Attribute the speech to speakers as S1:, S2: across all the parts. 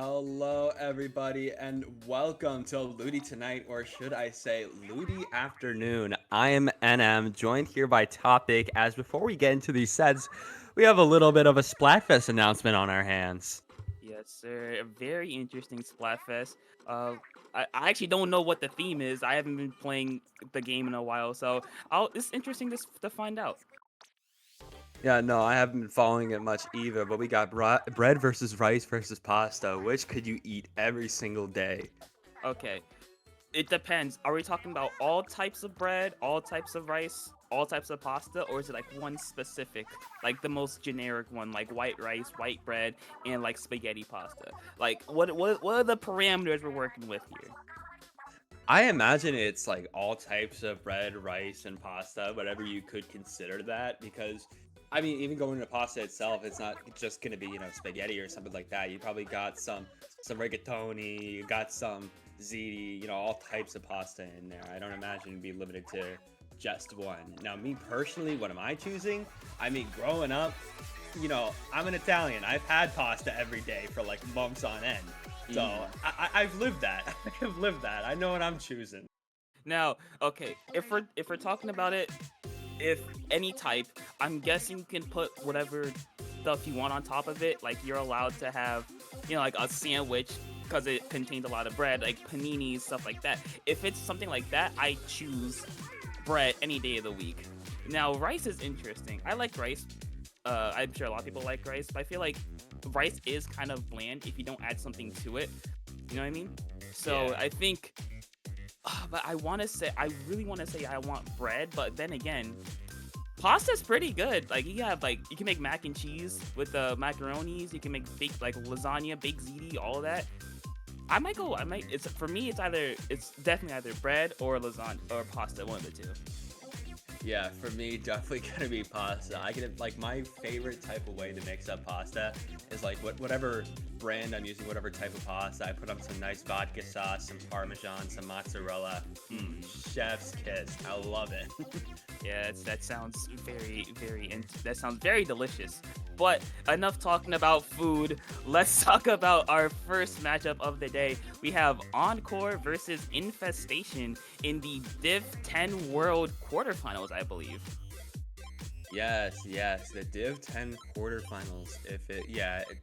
S1: Hello, everybody, and welcome to Ludi Tonight, or should I say Ludi Afternoon. I am NM, joined here by Topic. As before we get into these sets, we have a little bit of a Splatfest announcement on our hands.
S2: Yes, sir. A very interesting Splatfest. Uh, I actually don't know what the theme is. I haven't been playing the game in a while, so it's interesting to find out.
S1: Yeah, no, I haven't been following it much either, but we got bread versus rice versus pasta. Which could you eat every single day?
S2: Okay, it depends. Are we talking about all types of bread, all types of rice, all types of pasta, or is it like one specific, like the most generic one, like white rice, white bread, and like spaghetti pasta? Like, what are the parameters we're working with here?
S1: I imagine it's like all types of bread, rice, and pasta, whatever you could consider that. Because, I mean, even going to pasta itself, it's not just gonna be spaghetti or something like that. You probably got some rigatoni, you got some ziti, all types of pasta in there. I don't imagine it'd be limited to just one. Now, me personally, what am I choosing? I mean, growing up, I'm an Italian. I've had pasta every day for like months on end. So I've lived that. I've lived that. I know what I'm choosing.
S2: Now, okay, if we're talking about it, if any type, I'm guessing you can put whatever stuff you want on top of it. Like you're allowed to have, like a sandwich because it contains a lot of bread, like paninis, stuff like that. If it's something like that, I choose bread any day of the week. Now, rice is interesting. I like rice. I'm sure a lot of people like rice, but I feel like rice is kind of bland if you don't add something to it. You know what I mean? So
S1: Yeah.
S2: I think but I really want to say I want bread, but then again, pasta's pretty good. Like you can make mac and cheese with the macaronis. You can make baked like lasagna, baked ziti, all of that. It's for me. It's definitely either bread or lasagna or pasta, one of the two.
S1: Yeah, for me, definitely gonna be pasta. I get like my favorite type of way to mix up pasta is like whatever brand I'm using, whatever type of pasta. I put on some nice vodka sauce, some Parmesan, some mozzarella. Chef's kiss. I love it.
S2: Yeah, that sounds that sounds very delicious. But enough talking about food. Let's talk about our first matchup of the day. We have Encore versus Infestation in the Div 10 World quarterfinals, I believe.
S1: Yes, the Div 10 quarterfinals.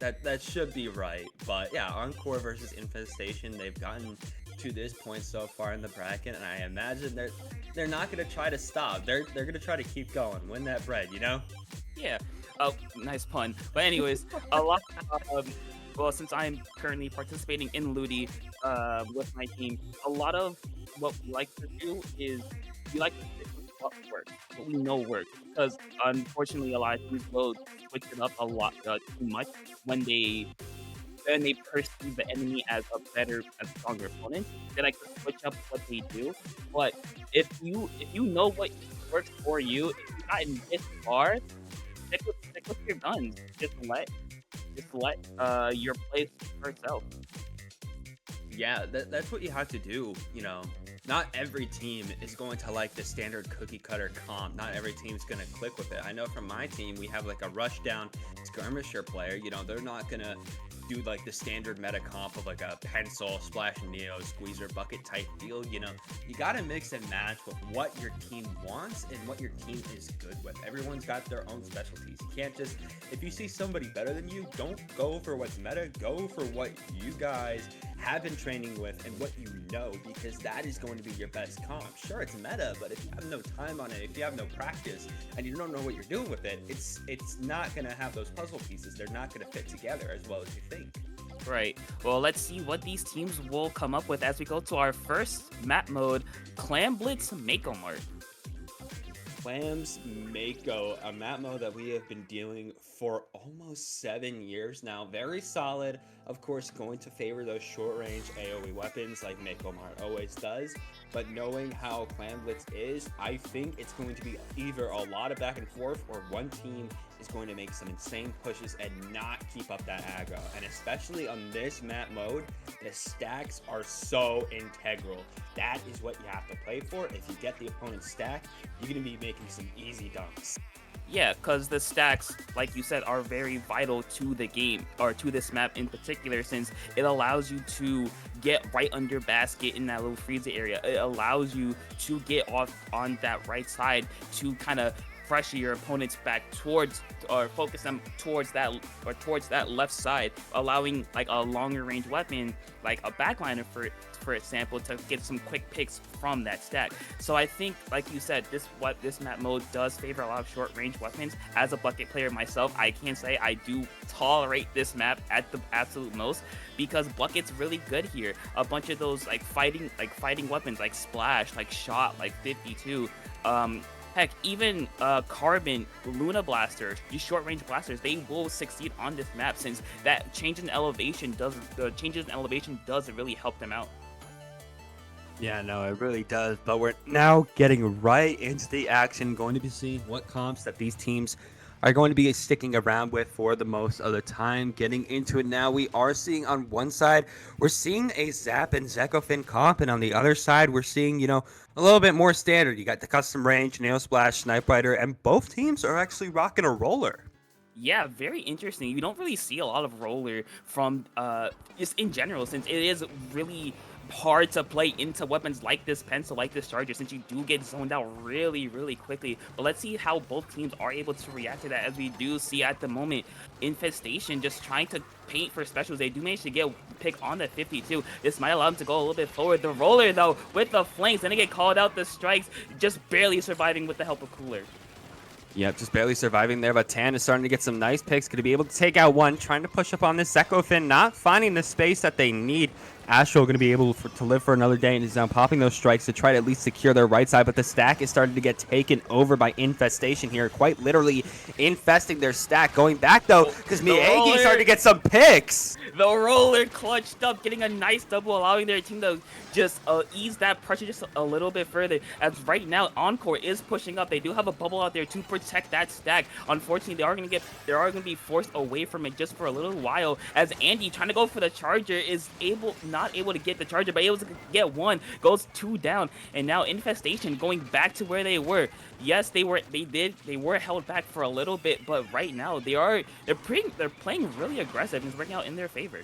S1: That should be right. But yeah, Encore versus Infestation, they've gotten to this point so far in the bracket, and I imagine they're not gonna try to stop. They're gonna try to keep going, win that bread.
S2: Yeah. Oh, nice pun. But anyways, a lot. Um, well, since I'm currently participating in Ludi with my team, a lot of what we like to do is we like to stick with what works, what we know works. Because unfortunately, a lot of teams will switch it up a lot too much when they perceive the enemy as a stronger opponent. They like to switch up what they do. But if you know what works for you, if you've gotten this far, stick with your guns. Just let your play speak for itself.
S1: Yeah, that's what you have to do. Not every team is going to like the standard cookie cutter comp. Not every team's going to click with it. I know from my team, we have like a rush down skirmisher player. They're not going to do like the standard meta comp of like a pencil, splash neo, squeezer bucket type deal. You got to mix and match with what your team wants and what your team is good with. Everyone's got their own specialties. You can't just, if you see somebody better than you, don't go for what's meta, go for what you guys have been training with and what you know, because that is going to be your best comp. Sure, it's meta, but if you have no time on it, if you have no practice, and you don't know what you're doing with it, it's not going to have those puzzle pieces. They're not going to fit together as well as you think.
S2: Right. Well, let's see what these teams will come up with as we go to our first map mode, Clam Blitz Mako Mart.
S1: Clams Mako, a map mode that we have been dealing for almost 7 years now. Very solid. Of course, going to favor those short range AoE weapons like Mako Mart always does. But knowing how Clan Blitz is, I think it's going to be either a lot of back and forth or one team is going to make some insane pushes and not keep up that aggro. And especially on this map mode, the stacks are so integral. That is what you have to play for. If you get the opponent's stack, you're going to be making some easy dunks.
S2: Yeah, because the stacks, like you said, are very vital to the game, or to this map in particular, since it allows you to get right under basket in that little freezer area. It allows you to get off on that right side to kind of pressure your opponents back towards, or focus them towards that, or towards that left side, allowing like a longer range weapon, like a backliner for example, to get some quick picks from that stack. So I think, like you said, this map mode does favor a lot of short range weapons. As a bucket player myself, I can say I do tolerate this map at the absolute most, because bucket's really good here. A bunch of those like fighting weapons, like splash, like shot, like 52. Heck, even Carbon, Luna Blasters, these short-range blasters, they will succeed on this map, since that changes in elevation doesn't really help them out.
S1: Yeah, no, it really does. But we're now getting right into the action, going to be seeing what comps that these teams are going to be sticking around with for the most of the time. Getting into it now, we are seeing on one side, we're seeing a Zap and Zekofin comp, and on the other side, we're seeing, a little bit more standard. You got the custom range, Nail Splash, Snipe Rider, and both teams are actually rocking a roller.
S2: Yeah, very interesting. You don't really see a lot of roller from just in general, since it is really hard to play into weapons like this pencil, like this charger, since you do get zoned out really, really quickly. But let's see how both teams are able to react to that, as we do see at the moment Infestation just trying to paint for specials. They do manage to get pick on the 52. This might allow them to go a little bit forward. The roller, though, with the flanks, then they get called out the strikes, just barely surviving with the help of Cooler.
S1: Yep, just barely surviving there, but Tan is starting to get some nice picks. Going to be able to take out one, trying to push up on this Zekofin, not finding the space that they need. Astro going to be able to live for another day, and is now popping those strikes to try to at least secure their right side, but the stack is starting to get taken over by Infestation here, quite literally infesting their stack. Going back, though, because Miyagi started to get some picks.
S2: The roller clutched up, getting a nice double, allowing their team to just ease that pressure just a little bit further. As right now, Encore is pushing up. They do have a bubble out there to protect that stack. Unfortunately, they are going to be forced away from it just for a little while, as Andy, trying to go for the charger, is not able to get the charger, but able to get one, goes 2 down, and now Infestation going back to where they were. Yes, they were held back for a little bit, but right now they're playing really aggressive, and it's working out in their favor.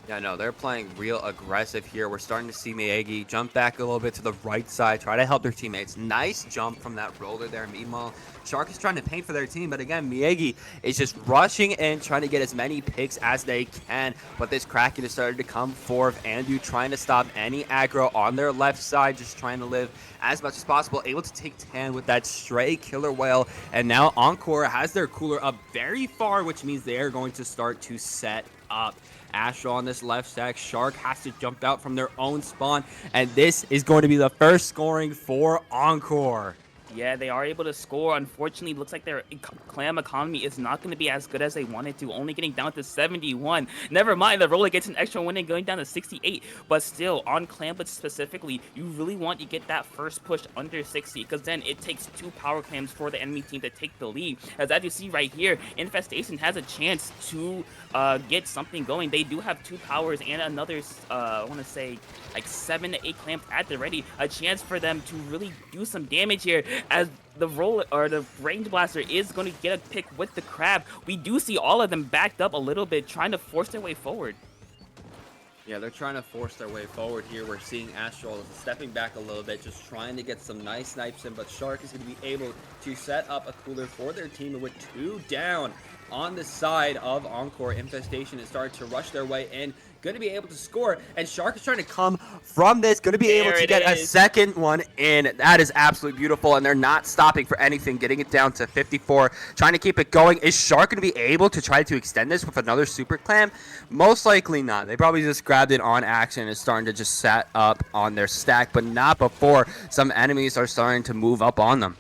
S1: Yeah, no, they're playing real aggressive here. We're starting to see Miyagi jump back a little bit to the right side, try to help their teammates. Nice jump from that roller there. Meanwhile, Shark is trying to paint for their team, but again, Miyagi is just rushing in, trying to get as many picks as they can. But this Kraken has started to come forth. Andu trying to stop any aggro on their left side, just trying to live as much as possible, able to take Tan with that stray killer whale. And now Encore has their cooler up very far, which means they are going to start to set up. Astro on this left stack. Shark has to jump out from their own spawn, and this is going to be the first scoring for Encore.
S2: Yeah, they are able to score. Unfortunately, it looks like their clam economy is not going to be as good as they wanted to, only getting down to 71. Never mind, the roller gets an extra win and going down to 68. But still, on clam blitz specifically, you really want to get that first push under 60, because then it takes 2 power clams for the enemy team to take the lead. As you see right here, Infestation has a chance to get something going. They do have 2 powers and another, I want to say, like 7 to 8 clamps at the ready. A chance for them to really do some damage here, as the roller or the range blaster is going to get a pick with the crab. We do see all of them backed up a little bit, trying to force their way forward.
S1: Yeah, they're trying to force their way forward here. We're seeing Astral stepping back a little bit, just trying to get some nice snipes in, but Shark is going to be able to set up a cooler for their team with 2 down. On the side of Encore, Infestation is starting to rush their way in, going to be able to score, and Shark is trying to come from this, going to be able to get a second one in. That is absolutely beautiful, and they're not stopping for anything, getting it down to 54, trying to keep it going. Is Shark going to be able to try to extend this with another super clam? Most likely not. They probably just grabbed it on action and is starting to just set up on their stack, but not before some enemies are starting to move up on them.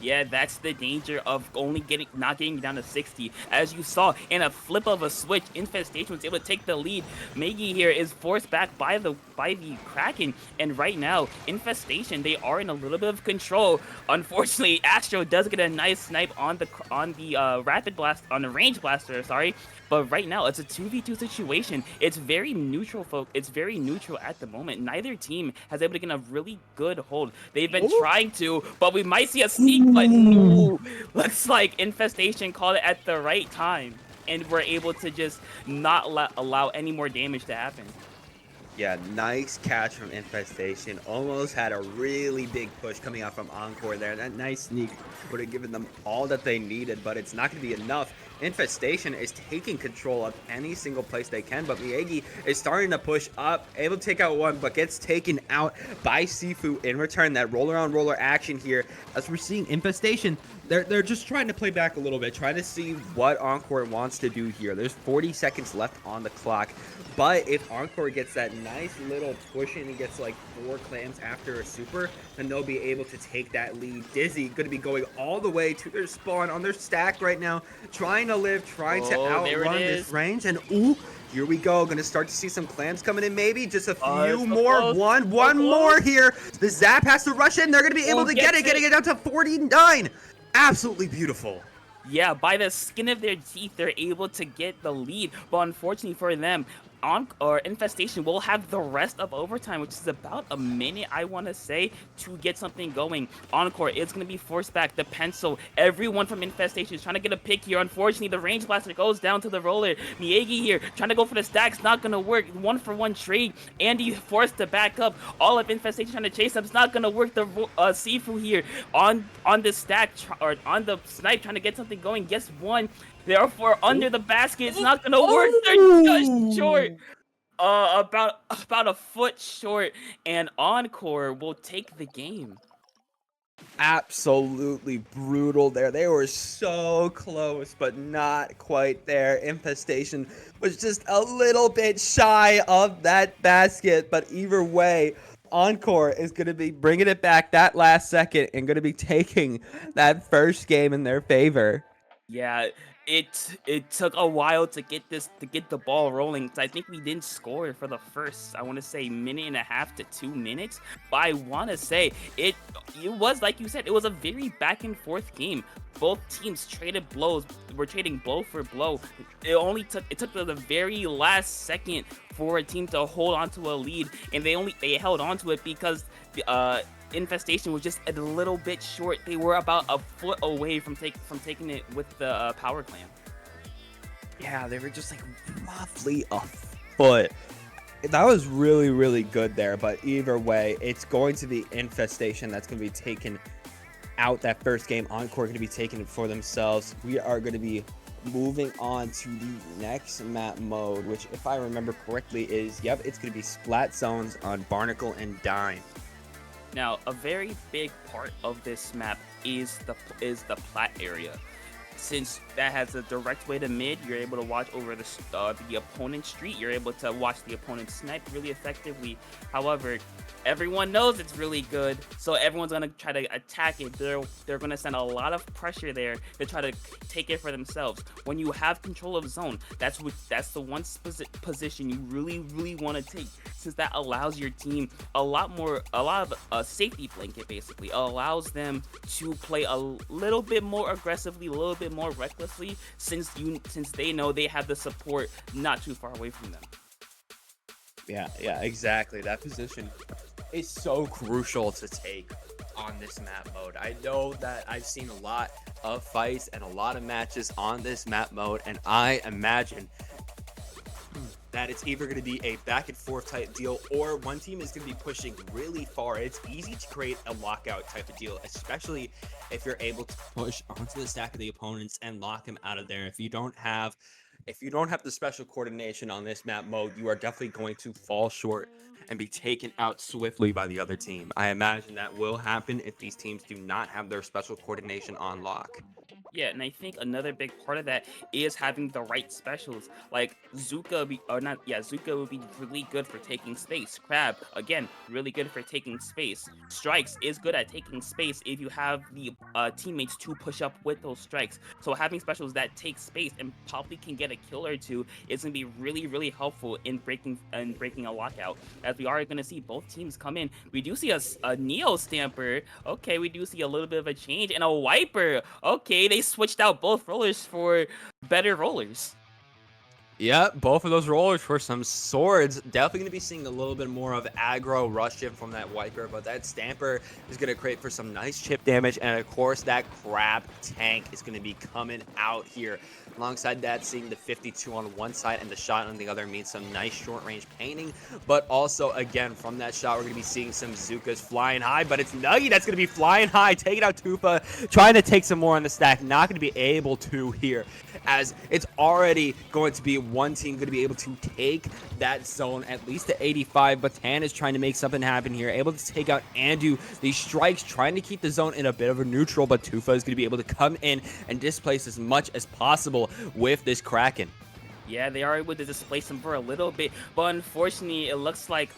S2: Yeah, that's the danger of only not getting down to 60. As you saw, in a flip of a switch, Infestation was able to take the lead. Megi here is forced back by the Kraken, and right now, Infestation, they are in a little bit of control. Unfortunately, Astro does get a nice snipe on the rapid blast on the range blaster, sorry. But right now, it's a 2v2 situation. It's very neutral, folks. It's very neutral at the moment. Neither team has able to get a really good hold. They've been
S1: Ooh.
S2: trying to, but we might see a sneak, but no. Looks like Infestation called it at the right time, and we're able to just not allow any more damage to happen.
S1: Yeah, nice catch from Infestation. Almost had a really big push coming out from Encore there. That nice sneak would have given them all that they needed, but it's not going to be enough. Infestation is taking control of any single place they can, but Miyagi is starting to push up, able to take out one, but gets taken out by Sifu in return. That roller on roller action here, as we're seeing Infestation, they're just trying to play back a little bit, trying to see what Encore wants to do here. There's 40 seconds left on the clock, but if Encore gets that nice little push and he gets like 4 clams after a super, then they'll be able to take that lead. Dizzy going to be going all the way to their spawn on their stack right now, trying to live, trying to outrun this range, and ooh, here we go. Gonna start to see some clams coming in, maybe just a few
S2: So
S1: more.
S2: close.
S1: One more here. The Zap has to rush in. They're gonna be able to get it, getting it down to 49. Absolutely beautiful.
S2: Yeah, by the skin of their teeth, they're able to get the lead. But unfortunately for them, Infestation will have the rest of overtime, which is about a minute, I want to say, to get something going. Encore is going to be forced back. The pencil, everyone from Infestation is trying to get a pick here. Unfortunately, the range blaster goes down to the roller. Miyagi here trying to go for the stacks, not going to work. 1-for-1 trade. Andy forced to back up. All of Infestation trying to chase up. It's not going to work. The Sifu here on the stack or on the snipe trying to get something going. Guess one. Therefore, under the basket, it's not gonna work. They're just short. About a foot short, and Encore will take the game.
S1: Absolutely brutal there. They were so close, but not quite there. Infestation was just a little bit shy of that basket, but either way, Encore is going to be bringing it back that last second and going to be taking that first game in their favor.
S2: Yeah, it took a while to get the ball rolling. I think we didn't score for the first, I want to say, minute and a half to 2 minutes. But I want to say it was, like you said, it was a very back and forth game. Both teams traded blows. Were trading blow for blow. It took to the very last second for a team to hold on to a lead, and they held on to it because Infestation was just a little bit short. They were about a foot away from taking it with the power clan.
S1: Yeah, they were just like roughly a foot. That was really, really good there. But either way, it's going to be Infestation that's going to be taking out that first game. Encore going to be taking it for themselves. We are going to be moving on to the next map mode, which, if I remember correctly, is, yep, it's going to be Splat Zones on Barnacle and Dime.
S2: Now, a very big part of this map is the plat area. Since that has a direct way to mid, you're able to watch over the opponent's street. You're able to watch the opponent snipe really effectively. However, everyone knows it's really good, so everyone's gonna try to attack it. They're gonna send a lot of pressure there to try to take it for themselves. When you have control of zone, that's the one position you really want to take, since that allows your team a lot of a safety blanket. Basically allows them to play a little bit more aggressively, a little bit more recklessly, since they know they have the support not too far away from them.
S1: Yeah, exactly. That position is so crucial to take on this map mode. I know that I've seen a lot of fights and a lot of matches on this map mode, and I imagine that it's either going to be a back and forth type deal, or one team is going to be pushing really far. It's easy to create a lockout type of deal, especially if you're able to push onto the stack of the opponents and lock them out of there. If you don't have the special coordination on this map mode, you are definitely going to fall short and be taken out swiftly by the other team. I imagine that will happen if these teams do not have their special coordination on lock.
S2: Yeah, and I think another big part of that is having the right specials. Like or not, yeah, Zuka would be really good for taking space. Crab, again, really good for taking space. Strikes is good at taking space if you have the teammates to push up with those strikes. So having specials that take space and probably can get a kill or two is gonna be really, really helpful in breaking a lockout. As we are gonna see both teams come in. We do see a Neo Stamper. Okay, we do see a little bit of a change and a Wiper. Okay, they switched out both rollers for better rollers.
S1: Yeah, both of those rollers for some swords. Definitely going to be seeing a little bit more of aggro rush in from that Wiper, but that Stamper is going to create for some nice chip damage, and of course that Crab tank is going to be coming out here. Alongside that, seeing the 52 on one side and the shot on the other means some nice short-range painting, but also, again, from that shot, we're going to be seeing some Zukas flying high, but it's Nuggy that's going to be flying high, taking out Tufa, trying to take some more on the stack, not going to be able to here, as it's already going to be one team going to be able to take that zone at least to 85, but Tan is trying to make something happen here, able to take out Andu. These strikes trying to keep the zone in a bit of a neutral, but Tufa is going to be able to come in and displace as much as possible with this Kraken.
S2: Yeah, they are able to displace him for a little bit, but unfortunately, it looks like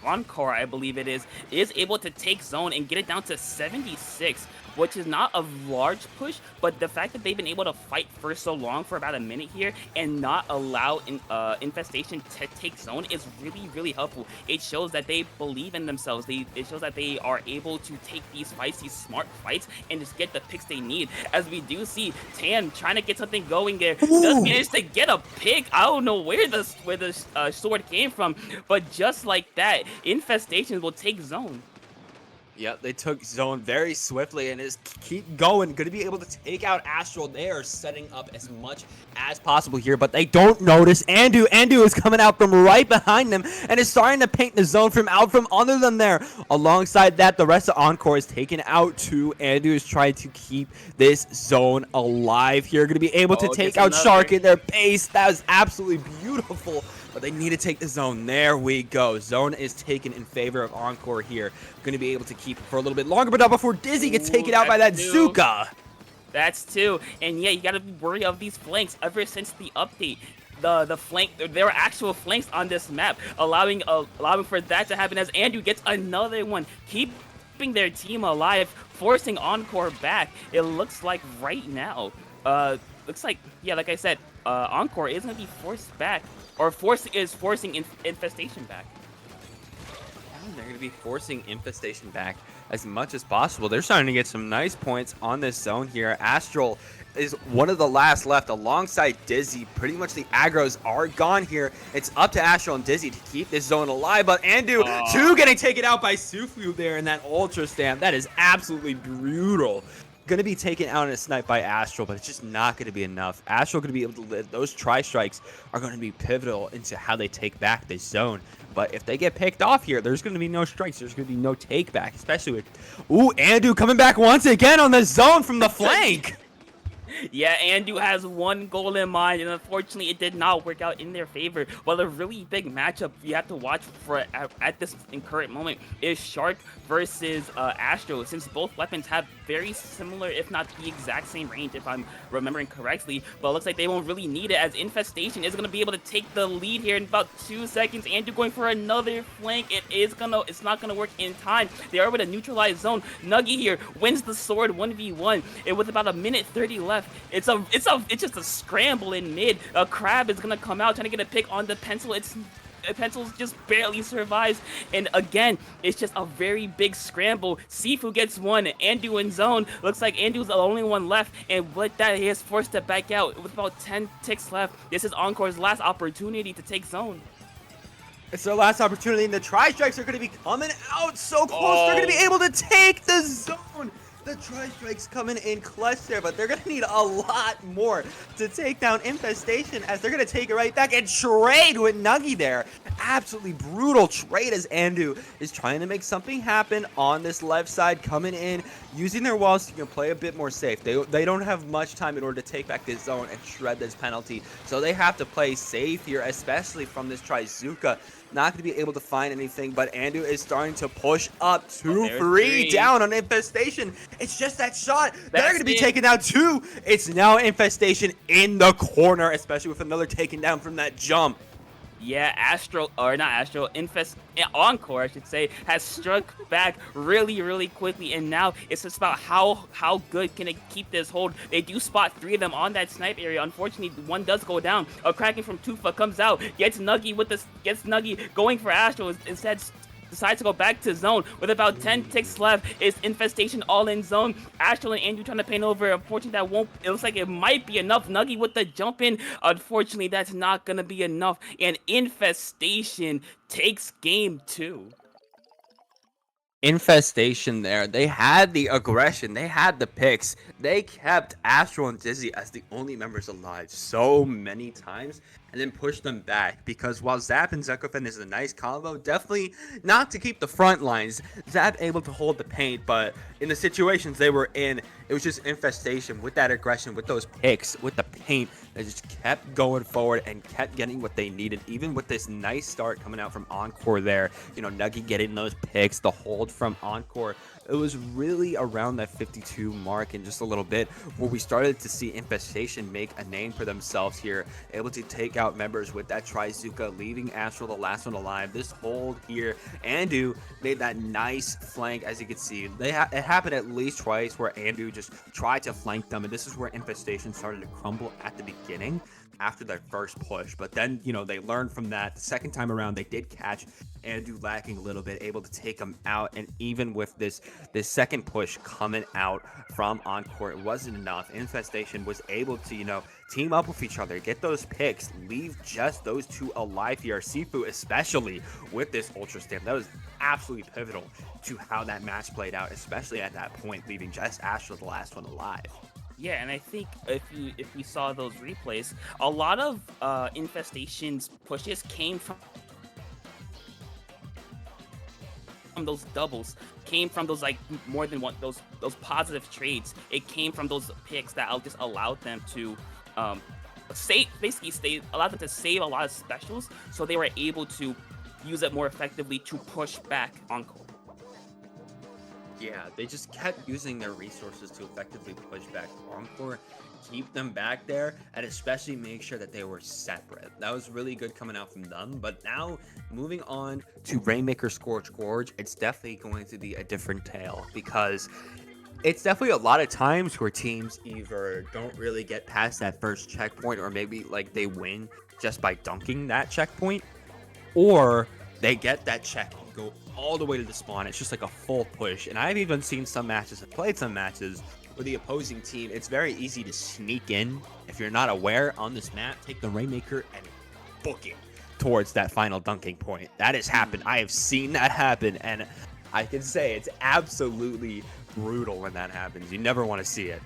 S2: Encore, I believe it is able to take zone and get it down to 76, which is not a large push, but the fact that they've been able to fight for so long, for about a minute here, and not allow Infestation to take zone is really, really helpful. It shows that they believe in themselves. It shows that they are able to take these fights, these smart fights, and just get the picks they need. As we do see Tan trying to get something going there, does manage to get a pick. I don't know where the sword came from, but just like that, Infestation will take zone.
S1: Yep, they took zone very swiftly and just keep going. Going to be able to take out Astral. They are setting up as much as possible here, but they don't notice Andu. Andu is coming out from right behind them and is starting to paint the zone from out from under them there. Alongside that, the rest of Encore is taken out too. Andu is trying to keep this zone alive here. Going to be able to take out Shark in their base. That was absolutely beautiful. But they need to take the zone. There we go. Zone is taken in favor of Encore here. Going to be able to keep it for a little bit longer, but not before Dizzy gets taken out by that Zuka.
S2: That's two. And yeah, you got to be worried of these flanks ever since the update. The flank, there were actual flanks on this map, allowing for that to happen as Andu gets another one, keeping their team alive, forcing Encore back. It looks like right now, looks like, yeah, like I said, Encore is going to be forced back. Or forcing Infestation back.
S1: They're going to be forcing Infestation back as much as possible. They're starting to get some nice points on this zone here. Astral is one of the last left alongside Dizzy. Pretty much the aggros are gone here. It's up to Astral and Dizzy to keep this zone alive, but Andu, too, getting taken out by Sufu there in that Ultra Stamp. That is absolutely brutal. Going to be taken out in a snipe by Astral, but it's just not going to be enough. Astral going to be able to live. Those tri-strikes are going to be pivotal into how they take back this zone. But if they get picked off here, there's going to be no strikes. There's going to be no take back, especially with, ooh, Andu coming back once again on the zone from the flank.
S2: Yeah, Andu has one goal in mind, and unfortunately, it did not work out in their favor. But a really big matchup you have to watch for at this current moment is Shark versus Astro, since both weapons have very similar, if not the exact same range, if I'm remembering correctly. But it looks like they won't really need it, as Infestation is going to be able to take the lead here in about 2 seconds. Andu going for another flank. It's not going to work in time. They are able to neutralize zone. Nuggy here wins the sword 1v1, and with about a minute 30 left. It's just a scramble in mid. A Crab is gonna come out trying to get a pick on the pencil. Pencils just barely survives, and again, it's just a very big scramble. Sifu gets one. Andu in zone. Looks like Andu's the only one left, and with that, he is forced to back out with about 10 ticks left. This is Encore's last opportunity to take zone.
S1: It's their last opportunity, and the tri-strikes are going to be coming out so close. They're going to be able to take the zone. The tri-strikes coming in clutch there, but they're going to need a lot more to take down Infestation, as they're going to take it right back and trade with Nuggy there. Absolutely brutal trade as Andu is trying to make something happen on this left side, coming in, using their walls to play a bit more safe. They don't have much time in order to take back this zone and shred this penalty, so they have to play safe here, especially from this Trizuka. not going to be able to find anything, but Andu is starting to push up
S2: Oh,
S1: to
S2: there's
S1: 3
S2: 3.
S1: down on Infestation. It's just that shot. They're
S2: That's
S1: going to be
S2: it.
S1: taken down too. It's now Infestation in the corner, especially with another taken down from that jump.
S2: Yeah, Astro, or not Astro, Encore, I should say, has struck back really, really quickly, and now it's just about how good can it keep this hold. They do spot 3 of them on that snipe area. Unfortunately, one does go down. A Kraken from Tufa comes out, gets Nuggy going for Astro, instead decides to go back to zone with about 10 ticks left. It's Infestation all in zone. Astral and Andrew trying to paint over. Unfortunately, that won't. It looks like it might be enough. Nuggy with the jump in. Unfortunately, that's not gonna be enough. And Infestation takes game 2.
S1: Infestation there. They had the aggression. They had the picks. They kept Astral and Dizzy as the only members alive so many times and then pushed them back because while Zap and Zekofin is a nice combo, definitely not to keep the front lines. Zap able to hold the paint, but in the situations they were in, it was just Infestation with that aggression, with those picks, with the paint. They just kept going forward and kept getting what they needed, even with this nice start coming out from Encore there. You know, Nuggy getting those picks, the hold from Encore. It was really around that 52 mark and just a little bit where we started to see Infestation make a name for themselves here, able to take out members with that Trizuka, leaving Astral the last one alive. This hold here, Andu made that nice flank, as you can see. It happened at least twice where Andu just tried to flank them, and this is where Infestation started to crumble at the beginning after their first push. But then, you know, they learned from that. The second time around, they did catch Andu lacking a little bit, able to take him out. And even with this second push coming out from Encore, it wasn't enough. Infestation was able to, you know, team up with each other, get those picks, leave just those 2 alive here. Sifu, especially with this Ultra Stamp, that was absolutely pivotal to how that match played out, especially at that point, leaving just Astro the last one alive.
S2: Yeah, and I think if we saw those replays, a lot of Infestation's pushes came from those doubles, came from those like more than one those positive trades. It came from those picks that just allowed them to allowed them to save a lot of specials, so they were able to use it more effectively to push back Encore.
S1: Yeah, they just kept using their resources to effectively push back Encore, keep them back there, and especially make sure that they were separate. That was really good coming out from them. But now, moving on to Rainmaker Scorch Gorge, it's definitely going to be a different tale because it's definitely a lot of times where teams either don't really get past that first checkpoint, or maybe like they win just by dunking that checkpoint, or they get that check and go all the way to the spawn. It's just like a full push. And I've even seen some matches and played some matches where the opposing team, it's very easy to sneak in. If you're not aware on this map, take the Rainmaker and book it towards that final dunking point. That has happened. I have seen that happen, and I can say it's absolutely brutal when that happens. You never want to see it.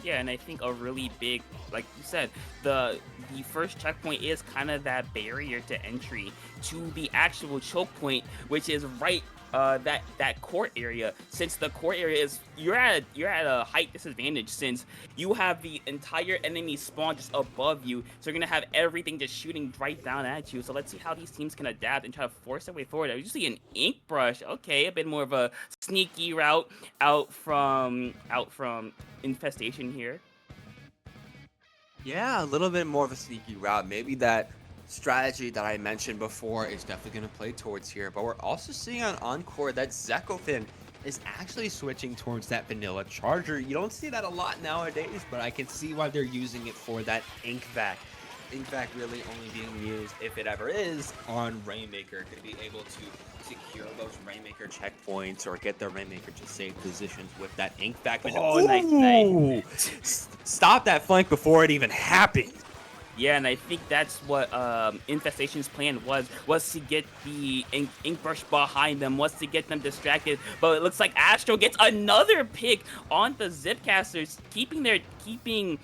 S2: Yeah, and I think a really big, like you said, the first checkpoint is kind of that barrier to entry to the actual choke point, which is right that court area. Since the court area is you're at a height disadvantage, since you have the entire enemy spawn just above you, so you're gonna have everything just shooting right down at you. So let's see how these teams can adapt and try to force their way forward. I see an ink brush, okay, a bit more of a sneaky route out from Infestation here.
S1: Yeah, a little bit more of a sneaky route. Maybe that strategy that I mentioned before is definitely going to play towards here. But we're also seeing on Encore that Zekofin is actually switching towards that vanilla charger. You don't see that a lot nowadays, but I can see why they're using it for that ink vac. Ink vac really only being used, if it ever is, on Rainmaker to be able to secure those Rainmaker checkpoints or get the Rainmaker to safe positions with that ink vac.
S2: Oh, nice.
S1: Stop that flank before it even happened.
S2: Yeah, and I think that's what Infestation's plan was to get the ink brush behind them, was to get them distracted. But it looks like Astro gets another pick on the Zipcasters, keeping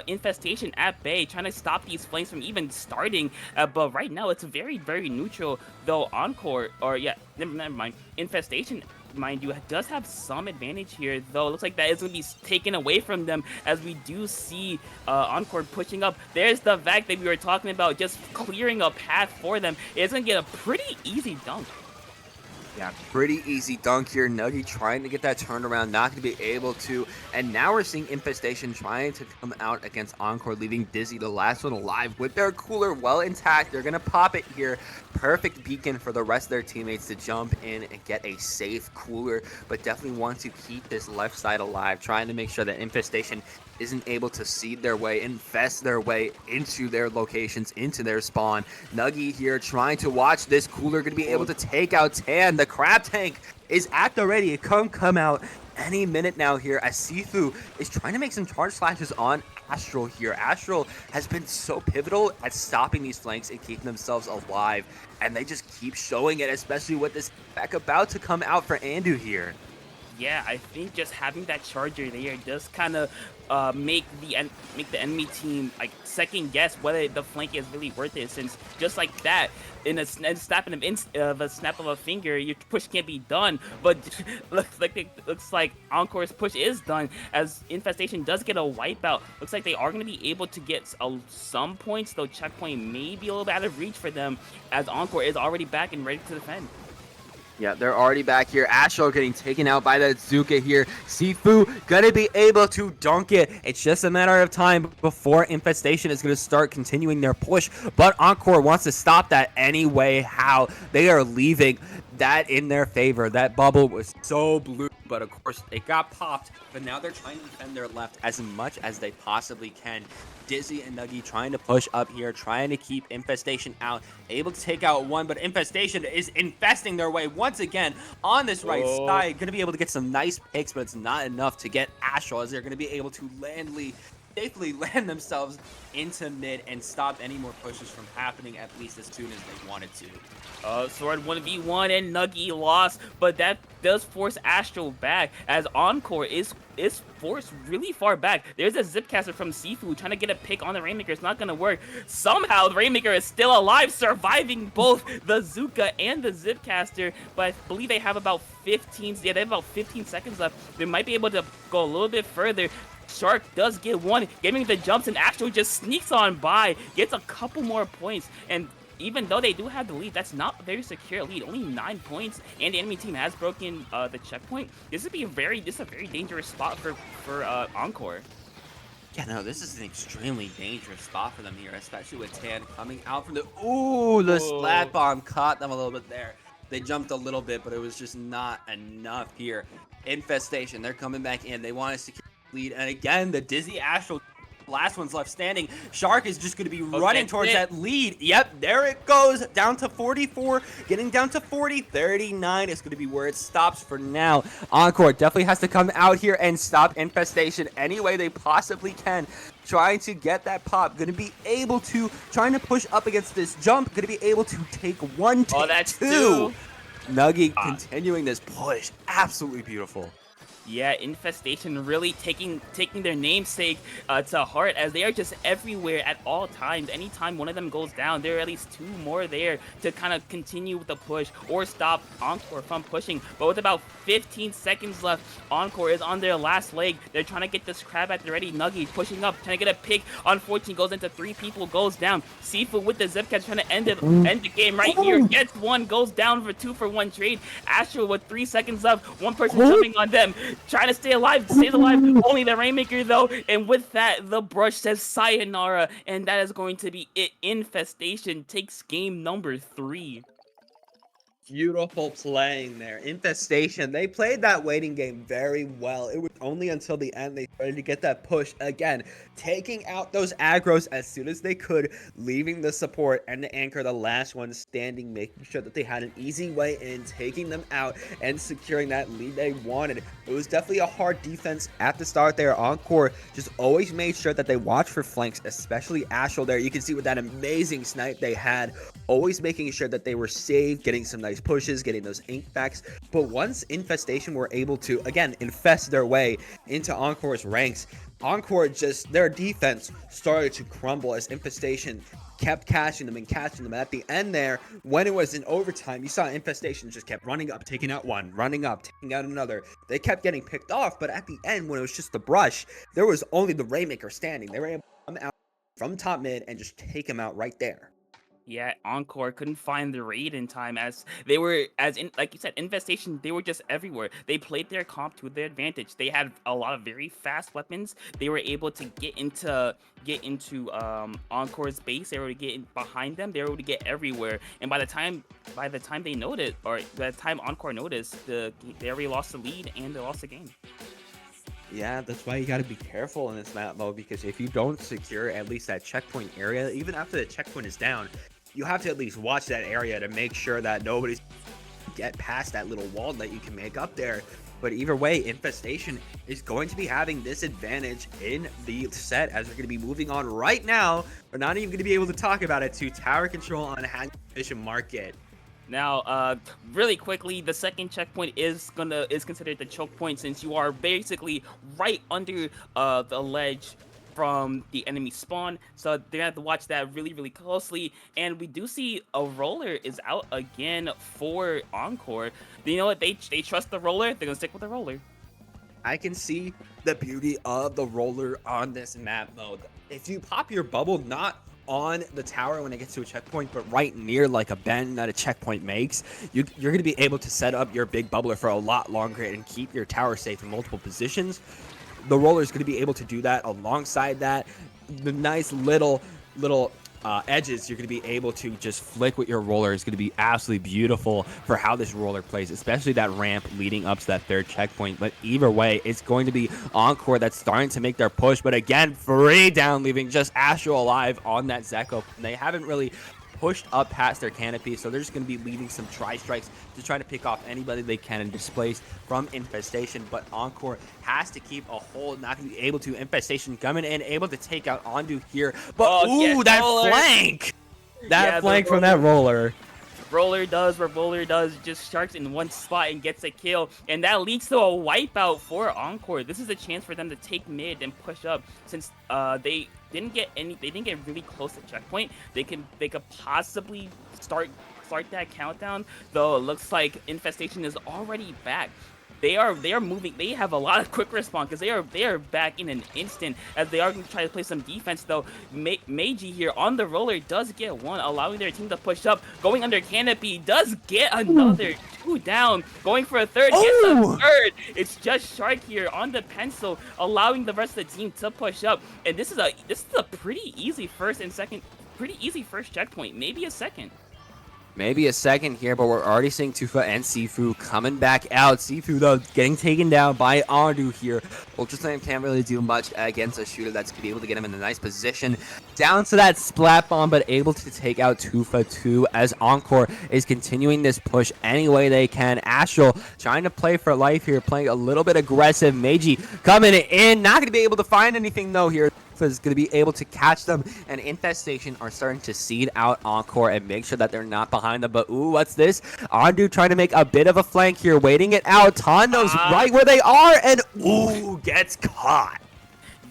S2: Infestation at bay, trying to stop these flames from even starting. But right now, it's very, very neutral, though Encore, or yeah, never mind, Infestation mind you, does have some advantage here, though. It looks like that is going to be taken away from them as we do see Encore pushing up. There's the vac that we were talking about, just clearing a path for them. It's going to get a pretty easy dunk.
S1: Yeah, pretty easy dunk here. Nuggy trying to get that turnaround, not going to be able to. And now we're seeing Infestation trying to come out against Encore, leaving Dizzy, the last one alive, with their cooler well intact. They're going to pop it here. Perfect beacon for the rest of their teammates to jump in and get a safe cooler, but definitely want to keep this left side alive, trying to make sure that Infestation isn't able to seed their way, infest their way into their locations, into their spawn. Nuggy here trying to watch this cooler, going to be able to take out Tan. The crab tank is at the ready. Come out any minute now here as Sifu is trying to make some charge slashes on Astral here. Astral has been so pivotal at stopping these flanks and keeping themselves alive, and they just keep showing it, especially with this back about to come out for Andu here.
S2: Yeah, I think just having that charger there does kind of make the enemy team like second guess whether the flank is really worth it. Since just like that, in a snap of a finger, your push can't be done. But looks like Encore's push is done as Infestation does get a wipeout. Looks like they are going to be able to get some points, though checkpoint may be a little bit out of reach for them as Encore is already back and ready to defend.
S1: Yeah, they're already back here. Astro getting taken out by that Zuka here. Sifu gonna be able to dunk it. It's just a matter of time before Infestation is gonna start continuing their push. But Encore wants to stop that anyway. How? They are leaving that in their favor. That bubble was so blue, but of course it got popped. But now they're trying to defend their left as much as they possibly can. Dizzy and Nuggy trying to push up here, trying to keep Infestation out, able to take out one, but Infestation is infesting their way once again on this right side. Going to be able to get some nice picks, but it's not enough to get Astral, as they're going to be able to safely land themselves into mid and stop any more pushes from happening, at least as soon as they wanted to.
S2: Sword 1v1 and Nuggy lost, but that does force Astral back as Encore is forced really far back. There's a Zipcaster from Sifu trying to get a pick on the Rainmaker. It's not going to work. Somehow the Rainmaker is still alive, surviving both the Zuka and the Zipcaster, but I believe they have about 15 seconds left. They might be able to go a little bit further. Shark does get one, getting the jumps, and Astral just sneaks on by, gets a couple more points, and even though they do have the lead, that's not a very secure lead. Only 9 points, and the enemy team has broken the checkpoint. This would be a very dangerous spot for Encore.
S1: Yeah, no, this is an extremely dangerous spot for them here, especially with Tan coming out from the splat bomb caught them a little bit there. They jumped a little bit, but it was just not enough here. Infestation, they're coming back in. They want to secure the lead, and again, the Dizzy Astral. Last one's left standing. Shark is just going to be running towards that lead. Yep, there it goes. Down to 44, getting down to 40. 39 is going to be where it stops for now. Encore definitely has to come out here and stop Infestation any way they possibly can. Trying to get that pop. Going to be able to, trying to push up against this jump. Going to be able to take one,
S2: that's
S1: two. Nuggy continuing this push. Absolutely beautiful.
S2: Yeah, Infestation really taking their namesake to heart, as they are just everywhere at all times. Anytime one of them goes down, there are at least two more there to kind of continue with the push or stop Encore from pushing. But with about 15 seconds left, Encore is on their last leg. They're trying to get this crab at the ready. Nuggy pushing up, trying to get a pick. Unfortunately, goes into 3 people, goes down. Sifu with the zip catch, trying to end the game right here. Gets one, goes down for 2-for-1 trade. Astral with 3 seconds left, one person jumping on them, trying to stay alive, stays alive. Only the Rainmaker though, and with that, the brush says sayonara, and that is going to be it. Infestation takes game number 3.
S1: Beautiful playing there. Infestation, they played that waiting game very well. It was only until the end they started to get that push again, taking out those aggros as soon as they could, leaving the support and the anchor, the last one standing, making sure that they had an easy way in, taking them out and securing that lead they wanted. It was definitely a hard defense at the start there. Encore just always made sure that they watched for flanks, especially Astral there. You can see with that amazing snipe they had, always making sure that they were safe, getting some nice pushes, getting those ink backs. But once Infestation were able to, again, infest their way into Encore's ranks, Encore just, their defense started to crumble as Infestation kept catching them and catching them. And at the end there, when it was in overtime, you saw Infestation just kept running up, taking out one, running up, taking out another. They kept getting picked off, but at the end, when it was just the brush, there was only the Rainmaker standing. They were able to come out from top mid and just take him out right there.
S2: Yeah, Encore couldn't find the raid in time as they were like you said, Infestation, they were just everywhere. They played their comp to their advantage. They had a lot of very fast weapons. They were able to get into Encore's base. They were able to get in behind them. They were able to get everywhere. And by the time they noticed, or by the time Encore noticed, they already lost the lead and they lost the game.
S1: Yeah, that's why you got to be careful in this map mode, because if you don't secure at least that checkpoint area, even after the checkpoint is down, you have to at least watch that area to make sure that nobody's get past that little wall that you can make up there. But either way, Infestation is going to be having this advantage in the set, as we're going to be moving on right now. We're not even going to be able to talk about it to tower control on Mission Market.
S2: Now, really quickly, the second checkpoint is considered the choke point, since you are basically right under the ledge from the enemy spawn, so they're gonna have to watch that really, really closely. And we do see a roller is out again for Encore. You know what? They trust the roller. They're gonna stick with the roller.
S1: I can see the beauty of the roller on this map mode. If you pop your bubble, not on the tower when it gets to a checkpoint, but right near like a bend that a checkpoint makes, you're going to be able to set up your big bubbler for a lot longer and keep your tower safe in multiple positions. The roller is going to be able to do that. Alongside that, the nice little edges you're going to be able to just flick with your roller is going to be absolutely beautiful for how this roller plays, especially that ramp leading up to that third checkpoint. But either way, it's going to be Encore that's starting to make their push, but again, free down, leaving just Astro alive on that Zeko. And they haven't really pushed up past their canopy, so they're just going to be leaving some tri-strikes to try to pick off anybody they can and displace from Infestation. But Encore has to keep a hold, not going to be able to. Infestation coming in, able to take out Ondu here, but ooh, that roller flank! That flank from that roller.
S2: Roller does what Roller does, just sharks in one spot and gets a kill, and that leads to a wipeout for Encore. This is a chance for them to take mid and push up, since they didn't get really close to checkpoint. They could possibly start that countdown, though it looks like Infestation is already back. They are moving. They have a lot of quick response, because they are back in an instant, as they are going to try to play some defense, though. Meiji here on the roller does get one, allowing their team to push up. Going under canopy, does get another. Two down, going for a third, gets a third. It's just Shark here on the pencil, allowing the rest of the team to push up. And this is a pretty easy first checkpoint, maybe a second.
S1: Maybe a second here, but we're already seeing Tufa and Sifu coming back out. Sifu, though, getting taken down by Ondu here. Ultraslam can't really do much against a shooter that's going to be able to get him in a nice position. Down to that splat bomb, but able to take out Tufa too, as Encore is continuing this push any way they can. Astral trying to play for life here, playing a little bit aggressive. Meiji coming in, not going to be able to find anything, though, here. Is going to be able to catch them, and Infestation are starting to seed out Encore and make sure that they're not behind them. But ooh, what's this? Ondu trying to make a bit of a flank here, waiting it out. Ton knows right where they are, and ooh, gets caught.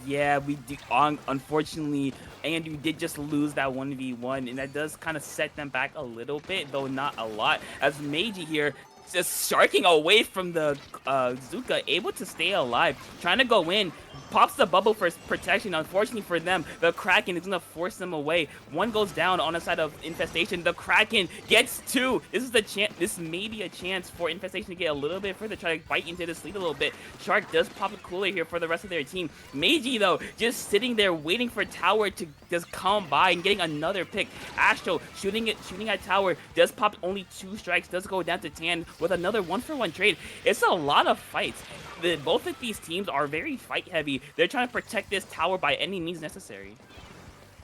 S2: Yeah, we do. Unfortunately, Andrew did just lose that 1v1, and that does kind of set them back a little bit, though not a lot, as Meiji here just sharking away from the Zuka, able to stay alive, trying to go in, pops the bubble for protection. Unfortunately for them, the Kraken is going to force them away. One goes down on the side of Infestation. The Kraken gets two. This is the chance. This may be a chance for Infestation to get a little bit further, try to bite into this lead a little bit. Shark does pop a cooler here for the rest of their team. Meiji, though, just sitting there waiting for Tower to just come by and getting another pick. Astro shooting at Tower, does pop only 2 strikes, does go down to Tan with another 1-for-1 trade. It's a lot of fights. Both of these teams are very fight heavy. They're trying to protect this tower by any means necessary.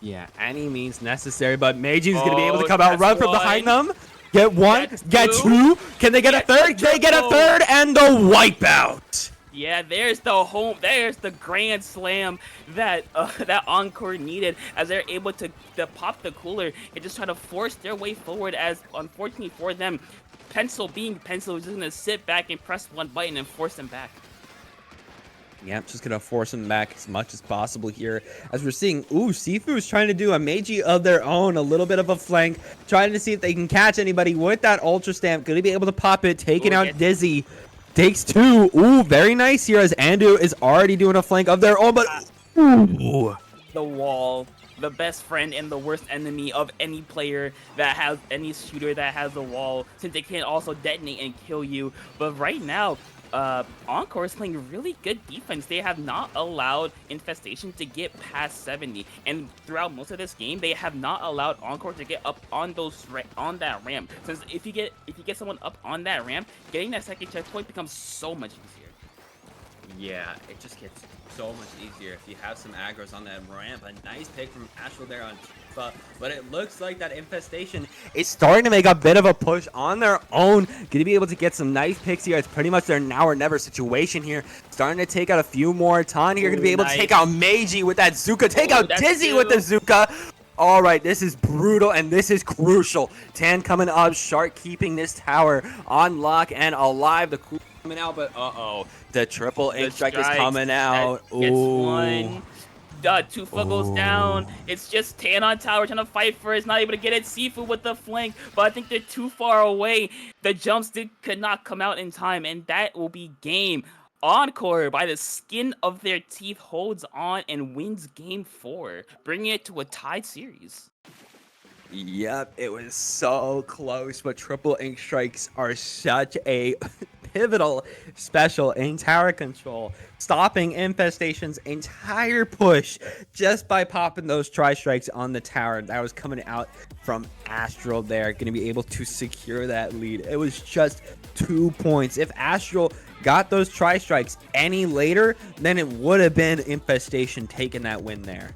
S1: Yeah, any means necessary, but Meiji's going to be able to come out, run from behind them. Get one, get two. Can they get a third? They get a third, and the wipeout.
S2: Yeah, there's the grand slam that that Encore needed, as they're able to pop the cooler and just try to force their way forward, as unfortunately for them, Pencil is just going to sit back and press one button and force them back.
S1: Yep, just gonna force him back as much as possible here. As we're seeing, ooh, Sifu's trying to do a Meiji of their own, a little bit of a flank, trying to see if they can catch anybody with that Ultra Stamp. Gonna be able to pop it, taking out Dizzy. Takes 2. Ooh, very nice here as Andu is already doing a flank of their own, but ooh.
S2: The wall, the best friend and the worst enemy of any player that has any shooter that has a wall, since they can also detonate and kill you. But right now, Encore is playing really good defense. They have not allowed Infestation to get past 70, and throughout most of this game, they have not allowed Encore to get up on on that ramp. Since if you get someone up on that ramp, getting that second checkpoint becomes so much easier.
S1: Yeah, it just gets so much easier if you have some aggros on that ramp. A nice pick from Astral there on Tifa, but it looks like that Infestation is starting to make a bit of a push on their own. Gonna be able to get some nice picks here. It's pretty much their now or never situation here. Starting to take out a few more. Tan here gonna be able to take out Meiji with that Zuka. Take out Dizzy with the Zuka. All right, this is brutal and this is crucial. Tan coming up, Shark keeping this tower on lock and alive. The cool coming out, but the triple ink strike is coming out.
S2: Gets one. Tufa goes down. It's just Tan on tower trying to fight for it. It's not able to get it. Sifu with the flank, but I think they're too far away. The jumps could not come out in time, and that will be game. Encore, by the skin of their teeth, holds on and wins game 4, bringing it to a tied series.
S1: Yep, it was so close, but triple ink strikes are such a pivotal special in tower control, stopping Infestation's entire push just by popping those tri-strikes on the tower. That was coming out from Astral there, going to be able to secure that lead. It was just 2 points. If Astral got those tri-strikes any later, then it would have been Infestation taking that win there.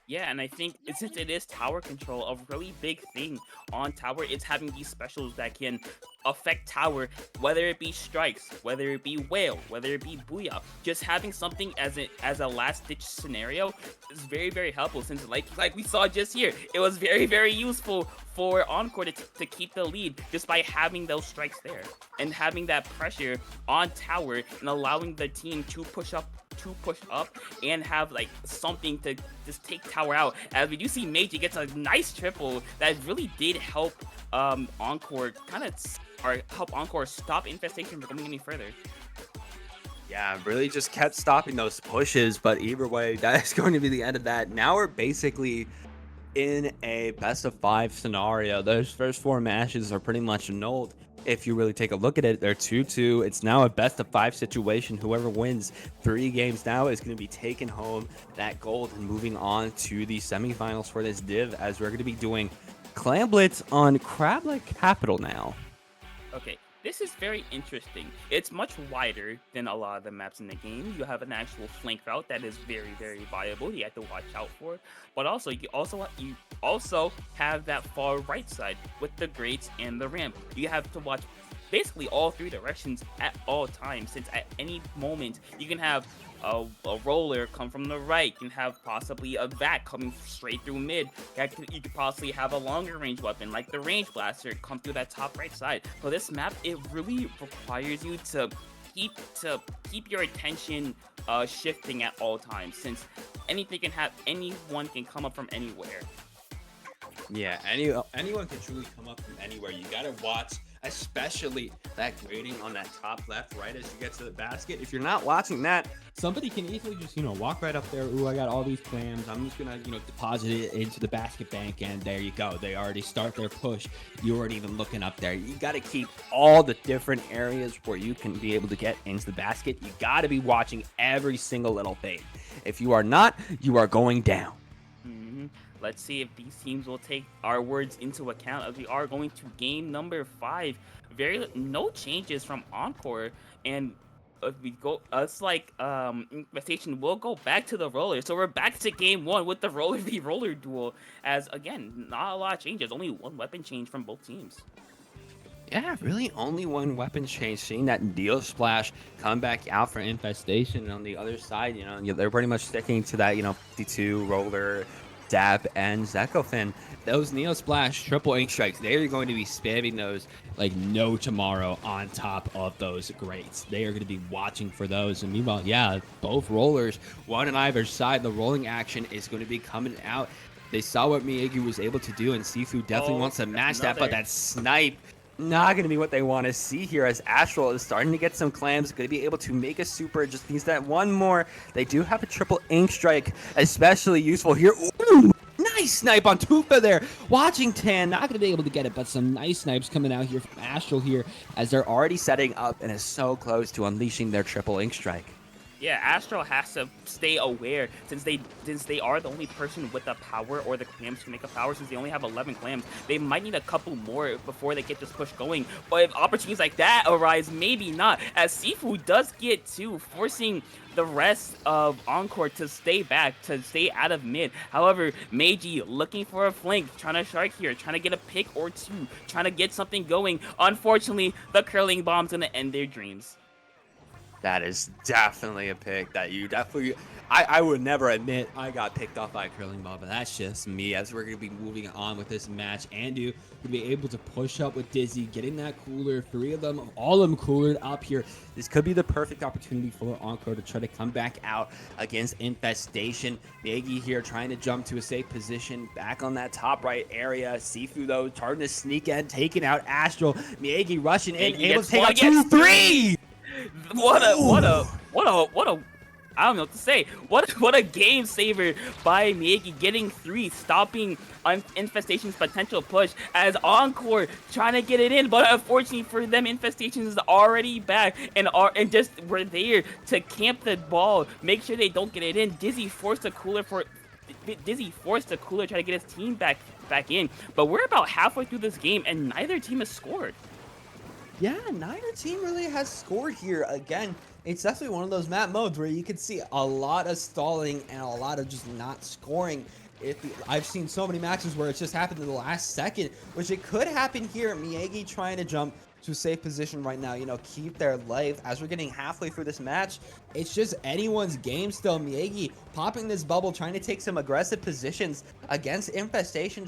S2: Yeah, and I think since it is tower control, a really big thing on tower is having these specials that can affect tower, whether it be strikes, whether it be whale, whether it be booyah. Just having something as a last ditch scenario is very, very helpful, since like we saw just here, it was very, very useful for Encore to keep the lead just by having those strikes there and having that pressure on tower and allowing the team to push up and have like something to just take tower out. As we do see Meiji gets a nice triple that really did help Encore help Encore stop Infestation from going any further.
S1: Yeah, really just kept stopping those pushes, but either way, that is going to be the end of that. Now we're basically in a best of 5 scenario. Those first 4 matches are pretty much annulled. If you really take a look at it, they're 2-2. It's now a best of 5 situation. Whoever wins 3 games now is going to be taking home that gold and moving on to the semifinals for this div, as we're going to be doing Clan Blitz on Crablet Capital now.
S2: Okay, this is very interesting. It's much wider than a lot of the maps in the game. You have an actual flank route that is very, very viable. You have to watch out for, but also you also have that far right side with the grates and the ramp. You have to watch basically all 3 directions at all times, since at any moment you can have a roller come from the right, you can have possibly a vac coming straight through mid, you could possibly have a longer range weapon like the range blaster come through that top right side. So this map, it really requires you to keep your attention shifting at all times, since anyone can come up from anywhere.
S1: Yeah, anyone can truly come up from anywhere. You gotta watch, especially that grading on that top left, right as you get to the basket. If you're not watching that, somebody can easily just, walk right up there. Ooh, I got all these clams. I'm just gonna, deposit it into the basket bank, and there you go. They already start their push. You weren't even looking up there. You gotta keep all the different areas where you can be able to get into the basket. You gotta be watching every single little thing. If you are not, you are going down.
S2: Let's see if these teams will take our words into account, as we are going to game number 5. No changes from Encore, and Infestation will go back to the roller. So we're back to game 1 with the roller v roller duel, as again, not a lot of changes, only 1 weapon change from both teams.
S1: Yeah, really only 1 weapon change. Seeing that deal splash come back out for Infestation, and on the other side, they're pretty much sticking to that, 52 roller Dab and Zekofin.
S3: Those Neo Splash triple ink strikes, they are going to be spamming those like no tomorrow on top of those greats. They are going to be watching for those. And meanwhile, yeah, both rollers, one on either side, the rolling action is going to be coming out. They saw what Miyagi was able to do, and Sifu definitely wants to match that, but that snipe, not going to be what they want to see here, as Astral is starting to get some clams, going to be able to make a super, just needs that one more. They do have a triple ink strike, especially useful here. Ooh, nice snipe on Tufa there. Watching Tan, not going to be able to get it, but some nice snipes coming out here from Astral here, as they're already setting up and is so close to unleashing their triple ink strike.
S2: Yeah, Astral has to stay aware since they are the only person with the power or the clams to make a power. Since they only have 11 clams, they might need a couple more before they get this push going. But if opportunities like that arise, maybe not, as Sifu does get two, forcing the rest of Encore to stay back, to stay out of mid. However, Meiji looking for a flank, trying to shark here, trying to get a pick or two, trying to get something going. Unfortunately, the curling bomb's gonna end their dreams.
S1: That is definitely a pick that you definitely... I would never admit I got picked off by a curling ball, but that's just me, as we're going to be moving on with this match. Andu to be able to push up with Dizzy, getting that cooler, three of them, all of them coolered up here. This could be the perfect opportunity for Encore to try to come back out against Infestation. Miyagi here trying to jump to a safe position, back on that top right area. Sifu, though, starting to sneak in, taking out Astral. Miyagi rushing in, able to take out 2-3!
S2: What a I don't know what to say. What a game saver by Miyagi, getting 3, stopping Infestation's potential push, as Encore trying to get it in, but unfortunately for them, Infestation is already back and just were there to camp the ball, make sure they don't get it in. Dizzy forced a cooler try to get his team back in, but we're about halfway through this game and neither team has scored.
S3: Yeah, neither team really has scored here. Again, it's definitely one of those map modes where you can see a lot of stalling and a lot of just not scoring. I've seen so many matches where it's just happened in the last second, which it could happen here. Miyagi trying to jump to a safe position right now, keep their life. As we're getting halfway through this match, it's just anyone's game still. Miyagi popping this bubble, trying to take some aggressive positions against Infestation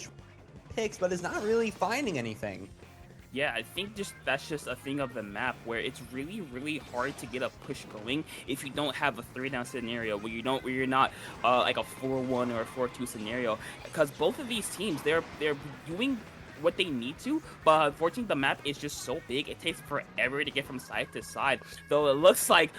S3: picks, but is not really finding anything.
S2: Yeah, I think that's just a thing of the map where it's really, really hard to get a push going if you don't have a 3-down scenario, where you're not like a 4-1 or a 4-2 scenario, because both of these teams, they're doing what they need to, but unfortunately the map is just so big, it takes forever to get from side to side. Though it looks like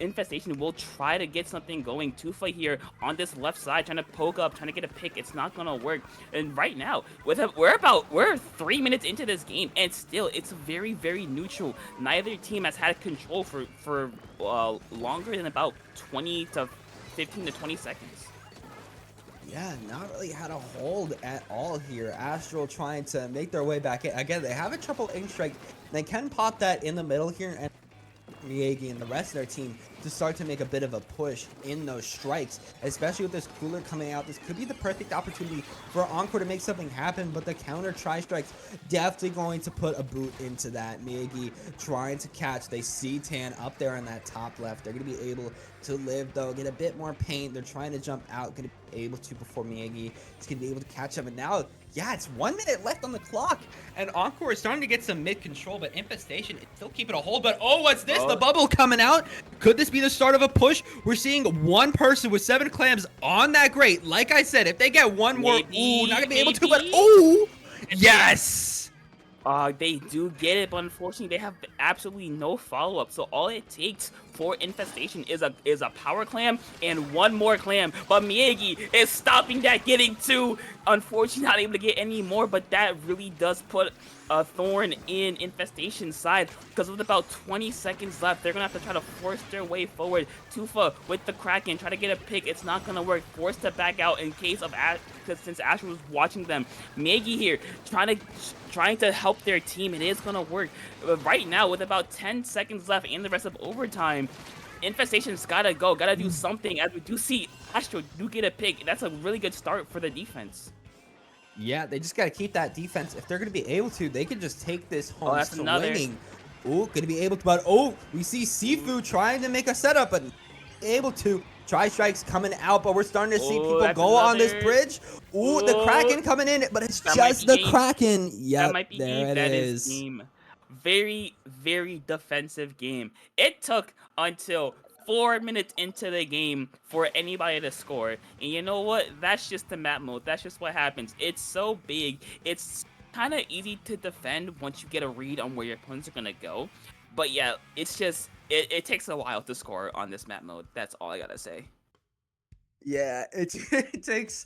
S2: Infestation will try to get something going. Tufa here on this left side, trying to poke up, trying to get a pick. It's not gonna work. And right now, we're 3 minutes into this game, and still it's very, very neutral. Neither team has had control for longer than about 15 to 20 seconds.
S3: Yeah, not really had a hold at all here. Astral trying to make their way back in. Again, they have a triple ink strike. They can pop that in the middle here, and Miyagi and the rest of their team to start to make a bit of a push in those strikes, especially with this cooler coming out. This could be the perfect opportunity for Encore to make something happen, but the counter tri-strikes definitely going to put a boot into that. Miyagi trying to catch. They see Tan up there in that top left. They're going to be able to live, though, get a bit more paint. They're trying to jump out, going to be able to before Miyagi is going to be able to catch up. And now, yeah, it's 1 minute left on the clock, and Encore is starting to get some mid-control, but Infestation is still keeping a hold. But, oh, what's this? The bubble coming out. Could this be the start of a push? We're seeing one person with 7 clams on that grate. Like I said, if they get one more, ooh, not going to be able to, but, ooh, yes!
S2: They do get it, but unfortunately they have absolutely no follow-up. So all it takes for Infestation is a power clam and one more clam. But Miyagi is stopping that, getting 2. Unfortunately, not able to get any more, but that really does put a thorn in Infestation's side, because with about 20 seconds left, they're gonna have to try to force their way forward. Tufa with the Kraken, try to get a pick. It's not gonna work. Forced to back out in case of because since Astral was watching them. Miyagi here trying to help their team. It is gonna work. But right now, with about 10 seconds left and the rest of overtime, Infestation's gotta do something, as we do see Astral do get a pick. That's a really good start for the defense.
S3: Yeah, they just got to keep that defense. If they're going to be able to, they can just take this home
S2: that's
S3: swinging. Ooh, going to be able to, but oh, we see Sifu trying to make a setup, but able to Tri-strikes coming out, but we're starting to see
S2: Oh,
S3: people
S2: that's
S3: go on this
S2: another.
S3: bridge. Ooh, the
S2: Oh,
S3: Kraken coming in, but it's
S2: that might
S3: just
S2: be
S3: the
S2: game.
S3: Kraken.
S2: That
S3: Yep,
S2: might be
S3: there
S2: game.
S3: it
S2: That is
S3: is.
S2: game. Very, very defensive game. It took until 4 minutes into the game for anybody to score. And you know what? That's just the map mode. That's just what happens. It's so big. It's kind of easy to defend once you get a read on where your opponents are going to go. But yeah, it's just, it takes a while to score on this map mode. That's all I got to say.
S3: Yeah, it takes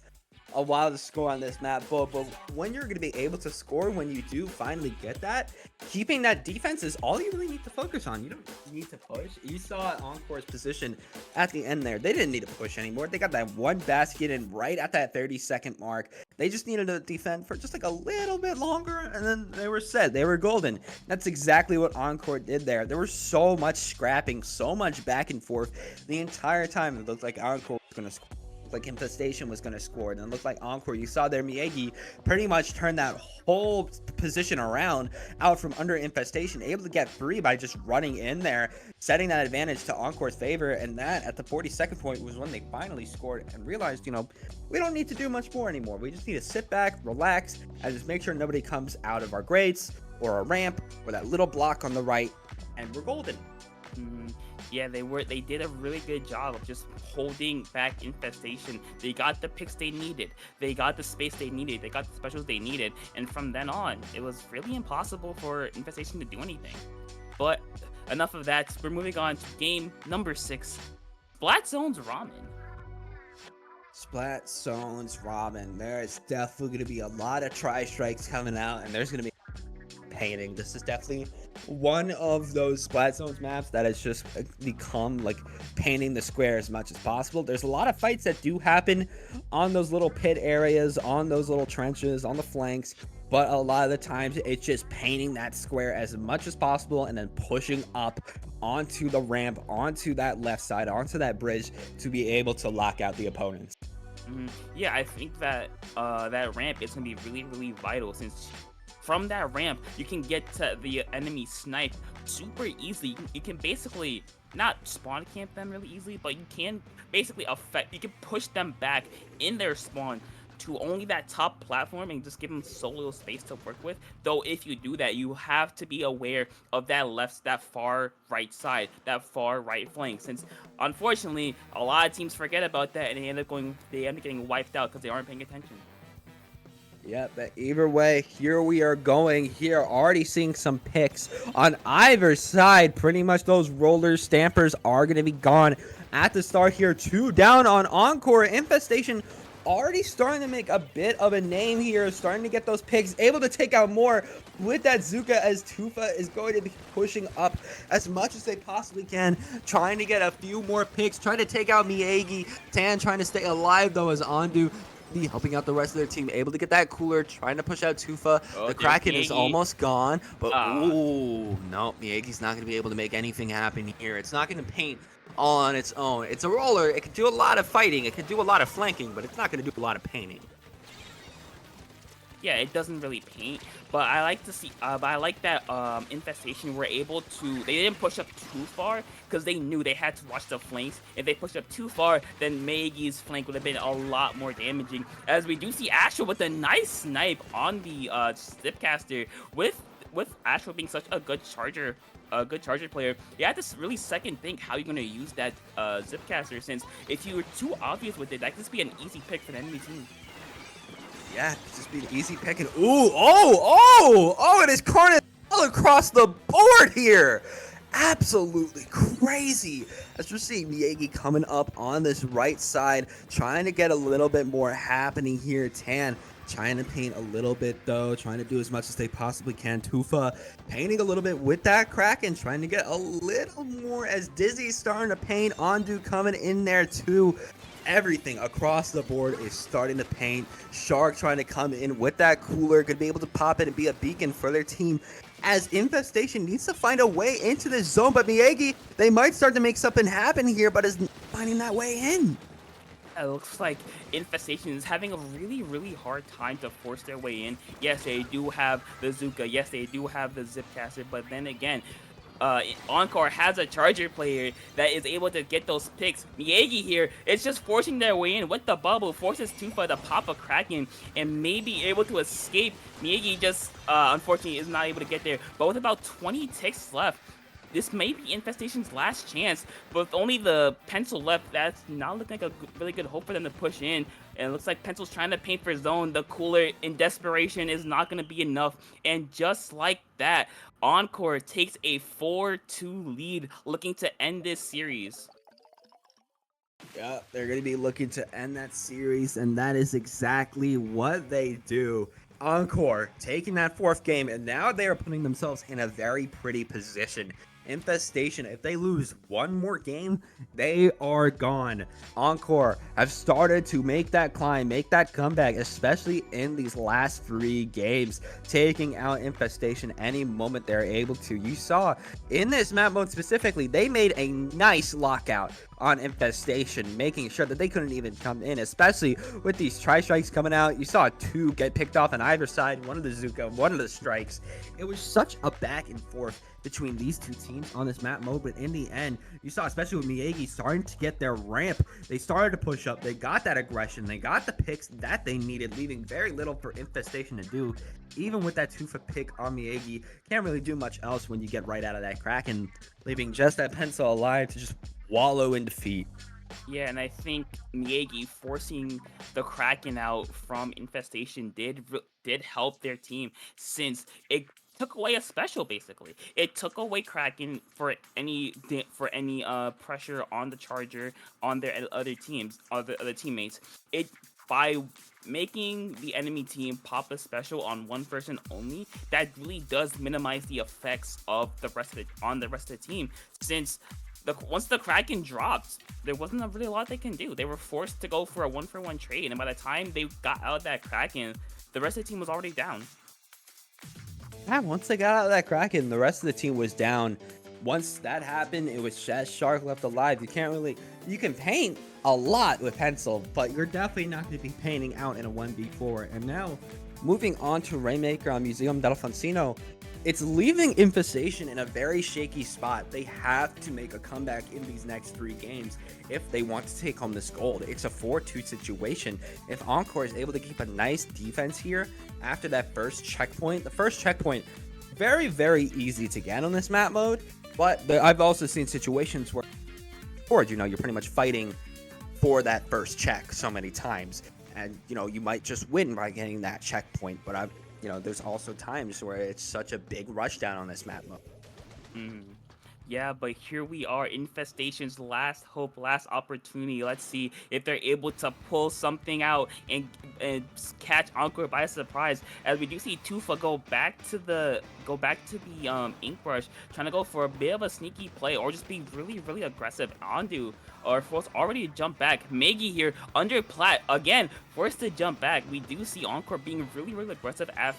S3: a while to score on this map, but when you're going to be able to score, when you do finally get that, keeping that defense is all you really need to focus on. You don't need to push. You saw Encore's position at the end there. They didn't need to push anymore. They got that one basket in right at that 30-second mark. They just needed to defend for just like a little bit longer, and then they were set. They were golden. That's exactly what Encore did there. There was so much scrapping, so much back and forth the entire time. It looked like Encore was going to score. Like Infestation was going to score, and it looked like Encore. You saw there Miyagi pretty much turn that whole position around out from under Infestation, able to get free by just running in there, setting that advantage to Encore's favor. And that at the 42nd point was when they finally scored and realized, we don't need to do much more anymore. We just need to sit back, relax, and just make sure nobody comes out of our grates or a ramp or that little block on the right, and we're golden.
S2: Yeah, they did a really good job of just holding back Infestation. They got the picks they needed. They got the space they needed. They got the specials they needed. And from then on, it was really impossible for Infestation to do anything. But enough of that. We're moving on to game number 6. Splat Zone's Ramen.
S3: Splat Zone's Ramen. There is definitely going to be a lot of tri-strikes coming out, and there's going to be painting. This is definitely one of those Splat Zones maps that has just become like painting the square as much as possible. There's a lot of fights that do happen on those little pit areas, on those little trenches, on the flanks, but a lot of the times it's just painting that square as much as possible and then pushing up onto the ramp, onto that left side, onto that bridge to be able to lock out the opponents.
S2: Yeah, I think that that ramp is going to be really, really vital, since from that ramp, you can get to the enemy snipe super easily. You can basically not spawn camp them really easily, but you can basically you can push them back in their spawn to only that top platform and just give them so little space to work with. Though if you do that, you have to be aware of that far right side, that far right flank, since unfortunately a lot of teams forget about that and they end up getting wiped out because they aren't paying attention.
S3: Yeah, but either way, here we are going here, already seeing some picks on either side. Pretty much those roller stampers are going to be gone at the start here. 2 down on Encore. Infestation already starting to make a bit of a name here, starting to get those picks, able to take out more with that Zuka, as Tufa is going to be pushing up as much as they possibly can, trying to get a few more picks, trying to take out Miyagi. Tan trying to stay alive though, as Andu helping out the rest of their team, able to get that cooler, trying to push out Tufa. The Kraken is almost gone, but ooh, no, Miyagi's not going to be able to make anything happen here. It's not going to paint all on its own. It's a roller. It can do a lot of fighting. It can do a lot of flanking, but it's not going to do a lot of painting.
S2: Yeah, it doesn't really paint, but I like to see. But I like that Infestation were able to. They didn't push up too far because they knew they had to watch the flanks. If they pushed up too far, then Megi's flank would have been a lot more damaging. As we do see Astro with a nice snipe on the Zipcaster, with Astro being such a good charger. A good charger player, you have to really second think how you're going to use that Zipcaster, since if you were too obvious with it, that could just be an easy pick for the enemy team.
S3: Yeah, just be an easy pick. And it is carnage all across the board here. Absolutely crazy. As we're seeing Miyagi coming up on this right side, trying to get a little bit more happening here. Tan trying to paint a little bit though, trying to do as much as they possibly can. Tufa painting a little bit with that Kraken, trying to get a little more, as Dizzy's starting to paint. Andu coming in there too. Everything across the board is starting to paint. Shark trying to come in with that cooler, could be able to pop it and be a beacon for their team, as Infestation needs to find a way into this zone. But Miyagi, they might start to make something happen here, but is finding that way in.
S2: It looks like Infestation is having a really, really hard time to force their way in. Yes, they do have the Zuka. Yes, they do have the Zipcaster. But then again, Encore has a Charger player that is able to get those picks. Miyagi here is just forcing their way in with the bubble, forces Tufa to pop a Kraken and maybe able to escape. Miyagi just, unfortunately, is not able to get there. But with about 20 ticks left, this may be Infestation's last chance, but with only the Pencil left, that's not looking like a really good hope for them to push in. And it looks like Pencil's trying to paint for zone. The cooler in desperation is not going to be enough. And just like that, Encore takes a 4-2 lead, looking to end this series.
S3: Yeah, they're going to be looking to end that series, and that is exactly what they do. Encore taking that 4th game, and now they are putting themselves in a very pretty position. Infestation, if they lose one more game, they are gone. Encore have started to make that climb, make that comeback, especially in these last 3 games, taking out Infestation any moment they're able to. You saw in this map mode specifically, they made a nice lockout on Infestation, making sure that they couldn't even come in, especially with these tri-strikes coming out. You saw 2 get picked off on either side, one of the Zuka, one of the strikes. It was such a back and forth between these 2 teams on this map mode, but in the end, you saw, especially with Miyagi starting to get their ramp, they started to push up, they got that aggression, they got the picks that they needed, leaving very little for Infestation to do. Even with that 2-foot pick on Miyagi, can't really do much else when you get right out of that Kraken, leaving just that Pencil alive to just wallow in defeat.
S2: Yeah, and I think Miyagi forcing the Kraken out from Infestation did help their team, since it took away a special. Basically, it took away Kraken for any pressure on the Charger, on their other teammates. It by making the enemy team pop a special on one person only, that really does minimize the effects of the rest of the team, since once the Kraken dropped, there wasn't really a lot they can do. They were forced to go for a 1-for-1 trade, and by the time they got out of that Kraken, the rest of the team was already down.
S3: Yeah, once they got out of that Kraken, the rest of the team was down. Once that happened, it was just Shark left alive. You can paint a lot with Pencil, but you're definitely not going to be painting out in a 1v4. And now, moving on to Rainmaker on Museum d'Alfonsino, it's leaving Infestation in a very shaky spot. They have to make a comeback in these next 3 games if they want to take home this gold. It's a 4-2 situation. If Encore is able to keep a nice defense here after that first checkpoint, the first checkpoint, very, very easy to get on this map mode, but I've also seen situations where, you're pretty much fighting for that first check so many times, and, you might just win by getting that checkpoint, but there's also times where it's such a big rush down on this map mode.
S2: Yeah, but here we are, Infestation's last hope, last opportunity. Let's see if they're able to pull something out and catch Encore by surprise. As we do see Tufa go back to the ink brush, trying to go for a bit of a sneaky play, or just be really, really aggressive. Andu or forced already to jump back. Maggie here under plat again, forced to jump back. We do see Encore being really, really aggressive at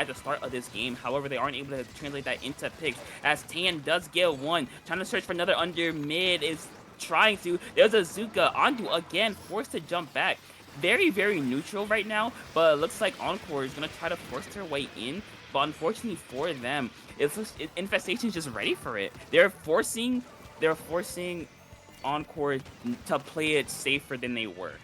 S2: the start of this game. However, they aren't able to translate that into picks, as Tan does get one. Trying to search for another under mid, is trying to. There's a Zuka. Andu again forced to jump back. Very, very neutral right now, but it looks like Encore is going to try to force their way in. But unfortunately for them, Infestation's just ready for it. They're forcing Encore to play it safer than they were.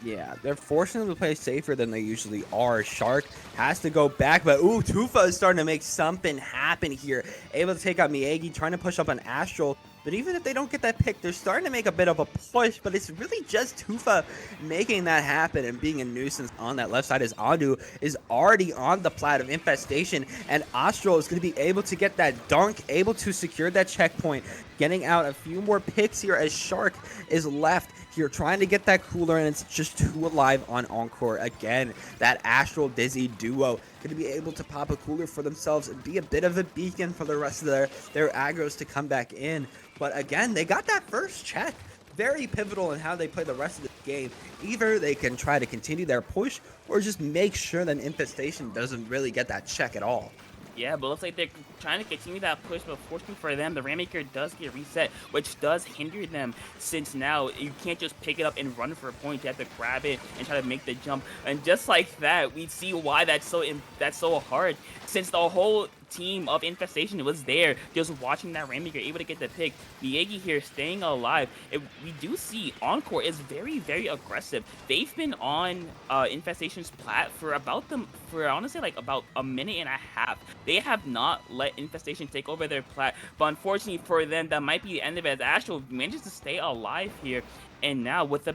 S3: Yeah, they're forcing them to play safer than they usually are. Shark has to go back, but Tufa is starting to make something happen here. Able to take out Miyagi, trying to push up on Astral. But even if they don't get that pick, they're starting to make a bit of a push, but it's really just Tufa making that happen and being a nuisance on that left side, as Adu is already on the plat of Infestation, and Astral is going to be able to get that dunk, able to secure that checkpoint, getting out a few more picks here as Shark is left here trying to get that cooler, and it's just 2 alive on Encore. Again, that Astral Dizzy duo going to be able to pop a cooler for themselves and be a bit of a beacon for the rest of their aggros to come back in. But again, they got that first check. Very pivotal in how they play the rest of the game. Either they can try to continue their push or just make sure that Infestation doesn't really get that check at all.
S2: Yeah, but it looks like they're trying to continue that push, but fortunately for them, the Rainmaker does get reset, which does hinder them, since now you can't just pick it up and run for a point. You have to grab it and try to make the jump. And just like that, we see why that's so hard, since the whole team of Infestation was there just watching that Rainmaker, able to get the pick. Miegi here staying alive. We do see Encore is very, very aggressive. They've been on Infestation's plat for I want to say like about a minute and a half. They have not let Infestation take over their plat, but unfortunately for them, that might be the end of it, as Astro manages to stay alive here. And now with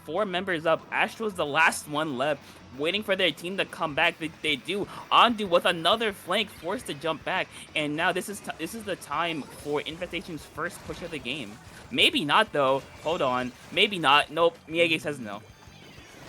S2: 4 members up, Astro's the last one left, waiting for their team to come back. They do. Ondu with another flank, forced to jump back, and now this is the time for Infestation's first push of the game. Maybe not though. Hold on. Maybe not. Nope. Miege says no.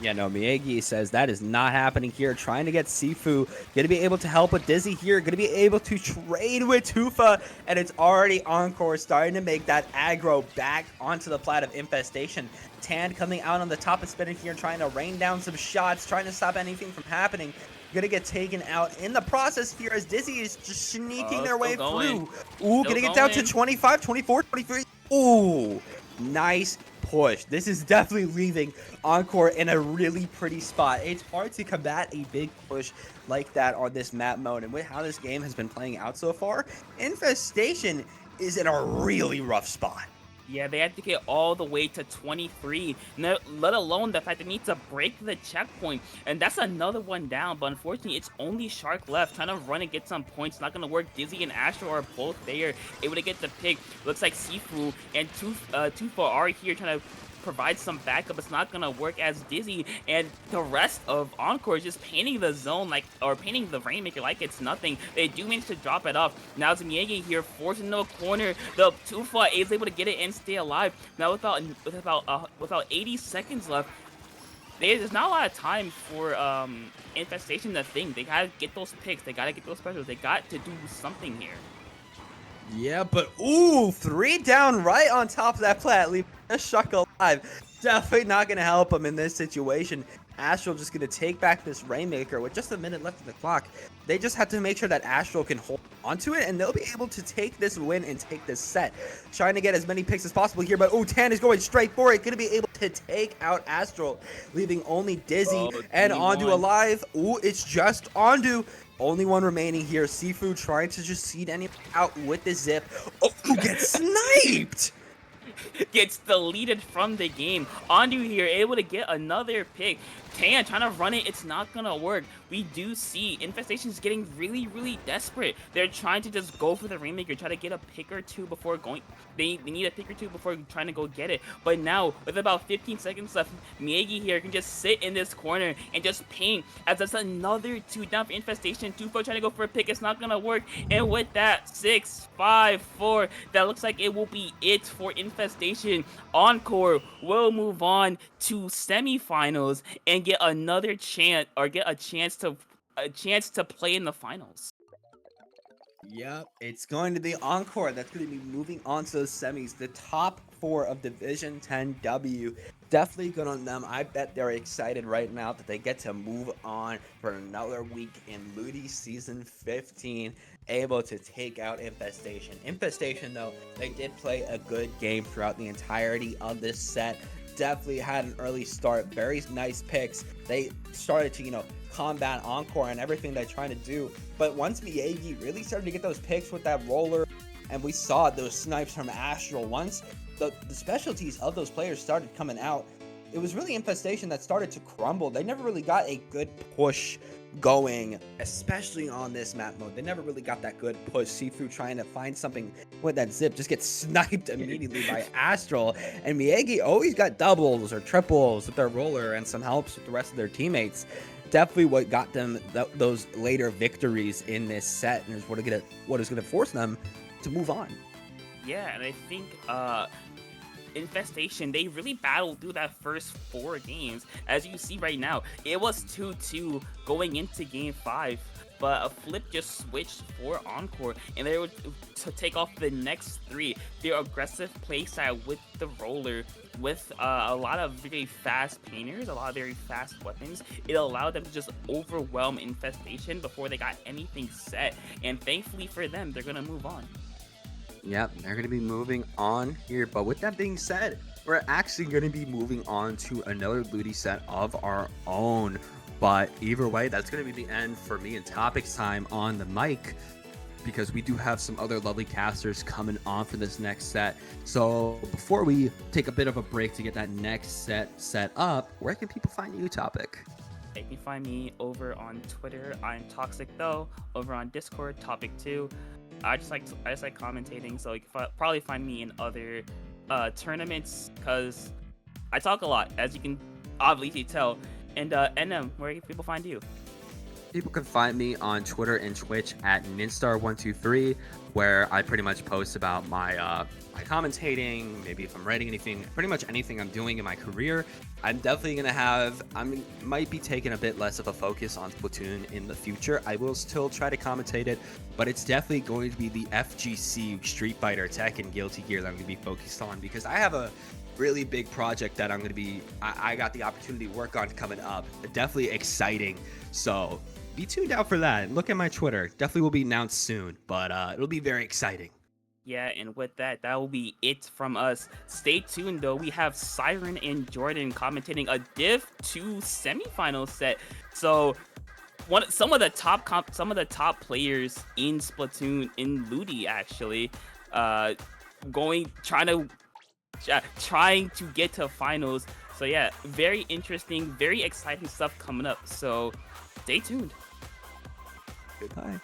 S3: Yeah, no, Miegi says that is not happening here. Trying to get Sifu. Going to be able to help with Dizzy here. Going to be able to trade with Tufa. And it's already Encore starting to make that aggro back onto the plat of Infestation. Tan coming out on the top of spinning here, trying to rain down some shots, trying to stop anything from happening. Going to get taken out in the process here as Dizzy is just sneaking their way through. Ooh, going to get down to 25, 24, 23. Ooh, nice push. This is definitely leaving Encore in a really pretty spot. It's hard to combat a big push like that on this map mode, and with how this game has been playing out so far, Infestation is in a really rough spot.
S2: Yeah, they had to get all the way to 23, let alone the fact they need to break the checkpoint. And that's another one down, but unfortunately, it's only Shark left. Trying to run and get some points, not going to work. Dizzy and Astro are both there, able to get the pick. Looks like Sifu and Tufa are here trying to provide some backup. It's not gonna work as Dizzy and the rest of Encore is just painting the zone or painting the Rainmaker like it's nothing. They do manage to drop it off. Now it's Miege here, forced into a corner. The Tufa is able to get it and stay alive. Now with about 80 seconds left, there's not a lot of time for Infestation to think. They gotta get those picks. They gotta get those specials. They got to do something here.
S3: Yeah, but ooh, 3 down right on top of that plat, leaving a Shuck alive. Definitely not going to help him in this situation. Astral just going to take back this Rainmaker with just a minute left in the clock. They just have to make sure that Astral can hold onto it, and they'll be able to take this win and take this set. Trying to get as many picks as possible here, but ooh, Tan is going straight for it. Going to be able to take out Astral, leaving only Dizzy and Ondu alive. Ooh, it's just Ondu. Only one remaining here. Sifu trying to just seed anything out with the zip. Oh, gets sniped!
S2: Gets deleted from the game. Ondu here, able to get another pick. Tan trying to run it, it's not gonna work. We do see Infestation's getting really, really desperate. They're trying to just go for the Rainmaker, try to get a pick or two before going. They need a pick or two before trying to go get it. But now, with about 15 seconds left, Miegi here can just sit in this corner and just ping, as that's another 2 down for Infestation. Tufo trying to go for a pick, it's not gonna work. And with that, 6, 5, 4, that looks like it will be it for Infestation. Encore will move on to semifinals and get another chance, or get a chance to play in the finals.
S3: Yep, it's going to be Encore that's going to be moving on to the semis. The top 4 of Division 10W. Definitely good on them. I bet they're excited right now that they get to move on for another week in Ludi Season 15, able to take out Infestation. Infestation, though, they did play a good game throughout the entirety of this set. Definitely had an early start, very nice picks. They started to, combat Encore and everything they're trying to do. But once Miegi really started to get those picks with that roller, and we saw those snipes from Astral, once the specialties of those players started coming out, it was really Infestation that started to crumble. They never really got a good push going, especially on this map mode. They never really got that good push. Sifu trying to find something with that zip just gets sniped immediately by Astral, and Miegi always got doubles or triples with their roller and some helps with the rest of their teammates. Definitely what got them those later victories in this set, and is what is gonna force them to move on.
S2: Yeah, and I think Infestation, they really battled through that first 4 games. As you see right now, it was 2-2 going into game 5, but a flip just switched for Encore, and they were to take off the next 3. Their aggressive play style with the roller, with a lot of very fast painters, a lot of very fast weapons, it allowed them to just overwhelm Infestation before they got anything set. And thankfully for them, they're gonna move on.
S3: Yep, they're going to be moving on here. But with that being said, we're actually going to be moving on to another Ludi set of our own. But either way, that's going to be the end for me and Topics time on the mic. because we do have some other lovely casters coming on for this next set. So before we take a bit of a break to get that next set up, where can people find you, Topic?
S2: You can find me over on Twitter. I'm Toxic Though. Over on Discord, Topic 2. I just like commentating, so you can probably find me in other tournaments because I talk a lot, as you can obviously tell. And NM, where can people find you?
S3: People can find me on Twitter and Twitch at Ninstar123, where I pretty much post about my commentating, maybe if I'm writing anything, pretty much anything I'm doing in my career. I'm definitely gonna might be taking a bit less of a focus on Splatoon in the future. I will still try to commentate it, but it's definitely going to be the FGC, Street Fighter, Tekken, Guilty Gear that I'm gonna be focused on, because I have a really big project that I got the opportunity to work on coming up. Definitely exciting. So be tuned out for that. Look at my Twitter. Definitely will be announced soon, but it'll be very exciting.
S2: Yeah, and with that will be it from us. Stay tuned though. We have Siren and Jordan commentating a Div 2 semifinal set. So some of the top players in Splatoon, in Ludi actually, trying to get to finals. So yeah, very interesting, very exciting stuff coming up. So stay tuned.
S3: Goodbye.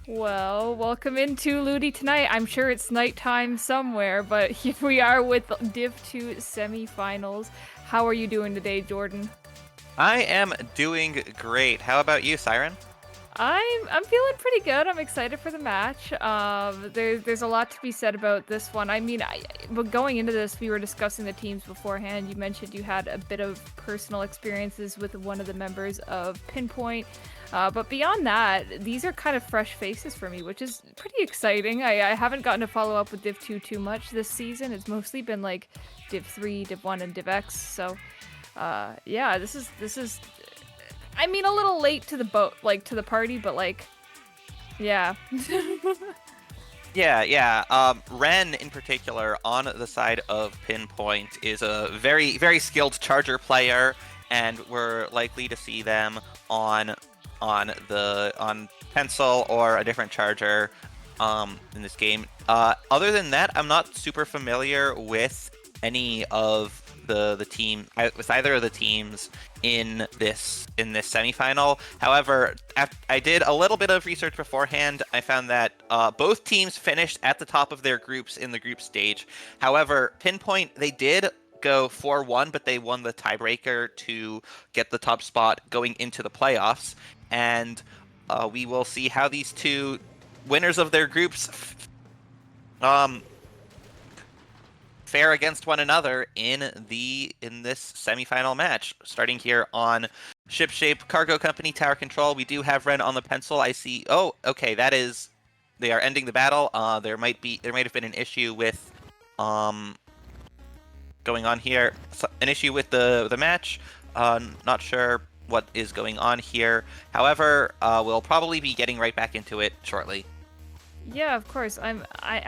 S4: Well, welcome into Ludi tonight. I'm sure it's nighttime somewhere, but here we are with Div 2 semifinals. How are you doing today, Jordan?
S5: I am doing great. How about you, Siren?
S4: I'm feeling pretty good. I'm excited for the match. There's a lot to be said about this one. I mean, but going into this, we were discussing the teams beforehand. You mentioned you had a bit of personal experiences with one of the members of Pinpoint. But beyond that, these are kind of fresh faces for me, which is pretty exciting. I haven't gotten to follow up with Div 2 too much this season. It's mostly been like Div 3, Div 1, and Div X. So, yeah, this is. I mean, a little late to the to the party, but like, yeah.
S5: Yeah. Ren, in particular, on the side of Pinpoint, is a very, very skilled Charger player, and we're likely to see them on Pencil or a different Charger in this game. Other than that, I'm not super familiar with any of the team with either of the teams in this semifinal. However, I did a little bit of research beforehand. I found that both teams finished at the top of their groups in the group stage. However, Pinpoint, they did go 4-1, but they won the tiebreaker to get the top spot going into the playoffs. And we will see how these two winners of their groups fare against one another in this semifinal match. Starting here on Shipshape Cargo Company Tower Control, we do have Ren on the pencil. I see. Oh, okay, that is. They are ending the battle. There might have been an issue with going on here. An issue with the match. Not sure what is going on here. However, we'll probably be getting right back into it shortly.
S4: Yeah, of course. I'm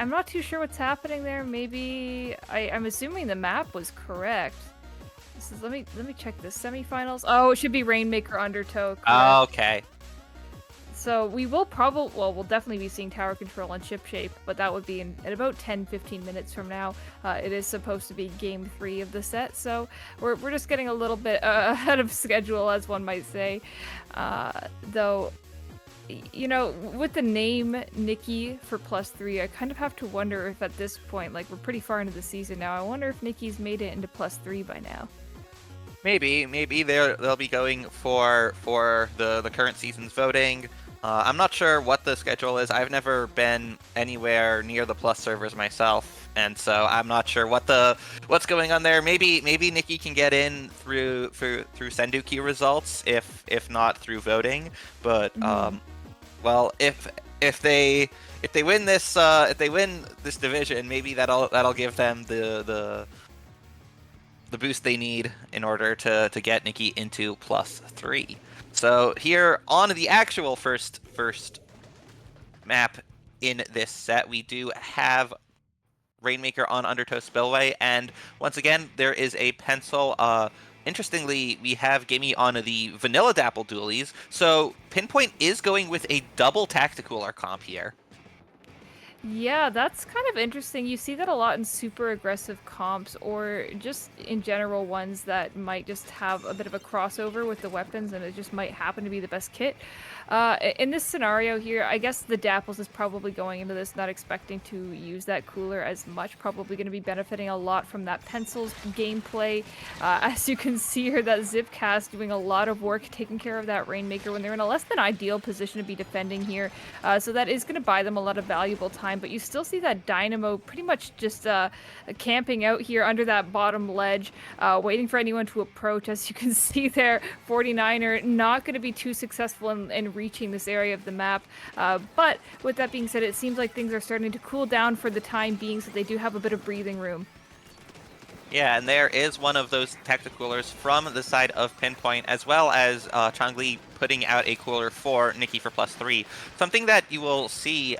S4: not too sure what's happening there. Maybe I'm assuming the map was correct. This is, let me check the semifinals. Oh, it should be Rainmaker Undertow.
S5: Oh, okay.
S4: So we'll definitely be seeing Tower Control on Shipshape, but that would be in about 10-15 minutes from now. It is supposed to be Game 3 of the set, so we're just getting a little bit ahead of schedule, as one might say. Though, you know, with the name Nikki for +3, I kind of have to wonder if at this point, like, we're pretty far into the season now, I wonder if Nikki's made it into +3 by now.
S5: Maybe they'll be going for the current season's voting. I'm not sure what the schedule is. I've never been anywhere near the Plus servers myself, and so I'm not sure what's going on there. Maybe Nikki can get in through Senduki results, if not through voting. But well, if they win this division, maybe that'll give them the boost they need in order to get Nikki into +3. So here on the actual first map in this set, we do have Rainmaker on Undertow Spillway, and once again there is a pencil. Interestingly, we have Gimme on the Vanilla Dapple dualies, so Pinpoint is going with a double Tacticooler comp here.
S4: Yeah, that's kind of interesting. You see that a lot in super aggressive comps, or just in general ones that might just have a bit of a crossover with the weapons, and it just might happen to be the best kit. In this scenario here, I guess the Dapples is probably going into this not expecting to use that cooler as much, probably going to be benefiting a lot from that Pencil's gameplay. As you can see here, that Zipcast doing a lot of work taking care of that Rainmaker when they're in a less than ideal position to be defending here. So that is going to buy them a lot of valuable time, but you still see that Dynamo pretty much just camping out here under that bottom ledge, waiting for anyone to approach. As you can see there, 49er not going to be too successful in reaching this area of the map. But with that being said, it seems like things are starting to cool down for the time being, so they do have a bit of breathing room.
S5: Yeah, and there is one of those Tacticoolers from the side of Pinpoint, as well as Changli putting out a cooler for Nikki for +3. Something that you will see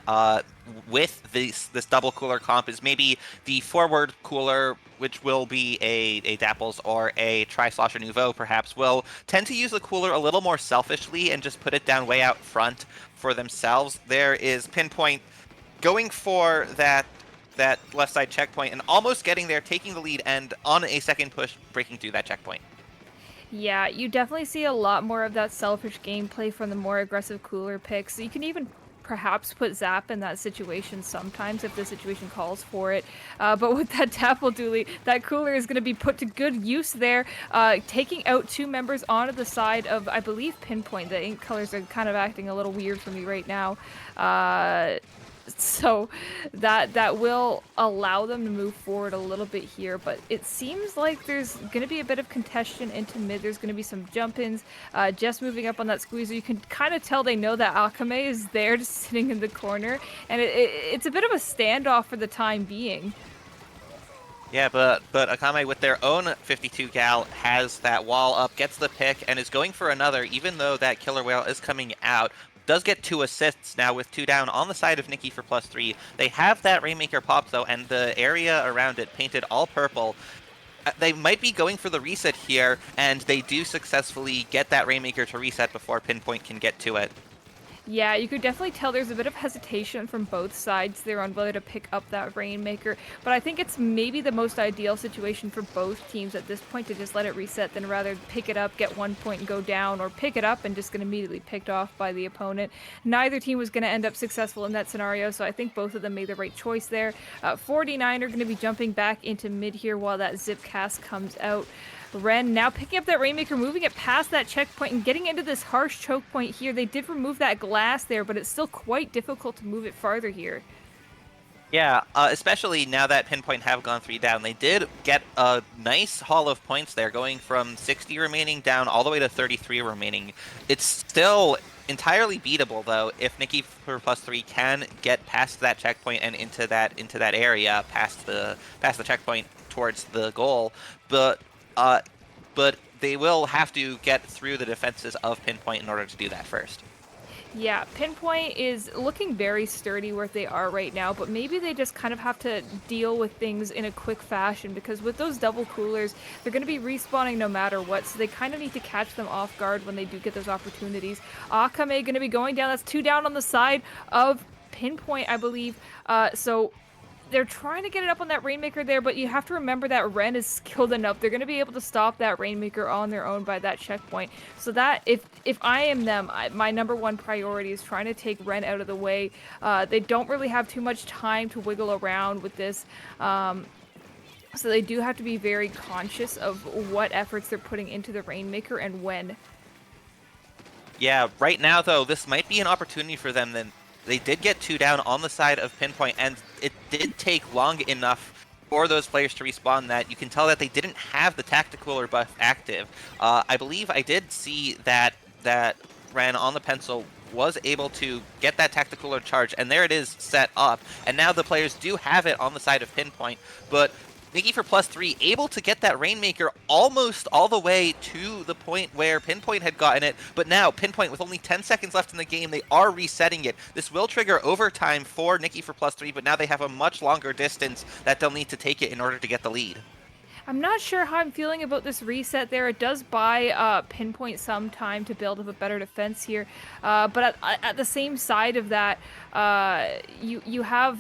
S5: with this double cooler comp is maybe the forward cooler, which will be a Dapples or a Tri-Slosher Nouveau perhaps, will tend to use the cooler a little more selfishly and just put it down way out front for themselves. There is Pinpoint going for that left side checkpoint and almost getting there, taking the lead, and on a second push, breaking through that checkpoint.
S4: Yeah, you definitely see a lot more of that selfish gameplay from the more aggressive cooler picks. You can even perhaps put Zap in that situation sometimes if the situation calls for it. But with that Dapple Dooley, that cooler is going to be put to good use there, taking out 2 members onto the side of, I believe, Pinpoint. The ink colors are kind of acting a little weird for me right now. So that will allow them to move forward a little bit here, but it seems like there's going to be a bit of contention into mid. There's going to be some jump-ins, just moving up on that squeezer. You can kind of tell they know that Akame is there, just sitting in the corner, and it's a bit of a standoff for the time being.
S5: Yeah, but Akame with their own 52 gal has that wall up, gets the pick, and is going for another, even though that killer whale is coming out. Does get 2 assists now with 2 down on the side of Nikki for +3. They have that Rainmaker pop though, and the area around it painted all purple. They might be going for the reset here, and they do successfully get that Rainmaker to reset before Pinpoint can get to it.
S4: Yeah, you could definitely tell there's a bit of hesitation from both sides there on whether to pick up that Rainmaker, but I think it's maybe the most ideal situation for both teams at this point to just let it reset than rather pick it up, get 1 point and go down, or pick it up and just get immediately picked off by the opponent. Neither team was going to end up successful in that scenario, so I think both of them made the right choice there. 49 are going to be jumping back into mid here while that Zip cast comes out. Ren now picking up that Rainmaker, moving it past that checkpoint and getting into this harsh choke point here. They did remove that glass there, but it's still quite difficult to move it farther here.
S5: Yeah, especially now that Pinpoint have gone 3 down. They did get a nice haul of points there, going from 60 remaining down all the way to 33 remaining. It's still entirely beatable, though, if Nikki for +3 can get past that checkpoint and into that area, past the checkpoint towards the goal. But they will have to get through the defenses of Pinpoint in order to do that first.
S4: Yeah, Pinpoint is looking very sturdy where they are right now, but maybe they just kind of have to deal with things in a quick fashion, because with those double coolers, they're going to be respawning no matter what, so they kind of need to catch them off guard when they do get those opportunities. Akame going to be going down. That's 2 down on the side of Pinpoint, I believe. So they're trying to get it up on that Rainmaker there, but you have to remember that Ren is skilled enough. They're going to be able to stop that Rainmaker on their own by that checkpoint. So that, if I am them, my number 1 priority is trying to take Ren out of the way. They don't really have too much time to wiggle around with this. So they do have to be very conscious of what efforts they're putting into the Rainmaker and when.
S5: Yeah, right now, though, this might be an opportunity for them then. They did get 2 down on the side of Pinpoint, and it did take long enough for those players to respawn that you can tell that they didn't have the tactical or buff active. I believe I did see that Ren on the pencil was able to get that tactical or charge, and there it is set up. And now the players do have it on the side of Pinpoint, but Nikki for +3 able to get that Rainmaker almost all the way to the point where Pinpoint had gotten it, but now Pinpoint with only 10 seconds left in the game, they are resetting it. This will trigger overtime for Nikki for +3, but now they have a much longer distance that they'll need to take it in order to get the lead.
S4: I'm not sure how I'm feeling about this reset there. It does buy Pinpoint some time to build up a better defense here, but at the same side of that, you have,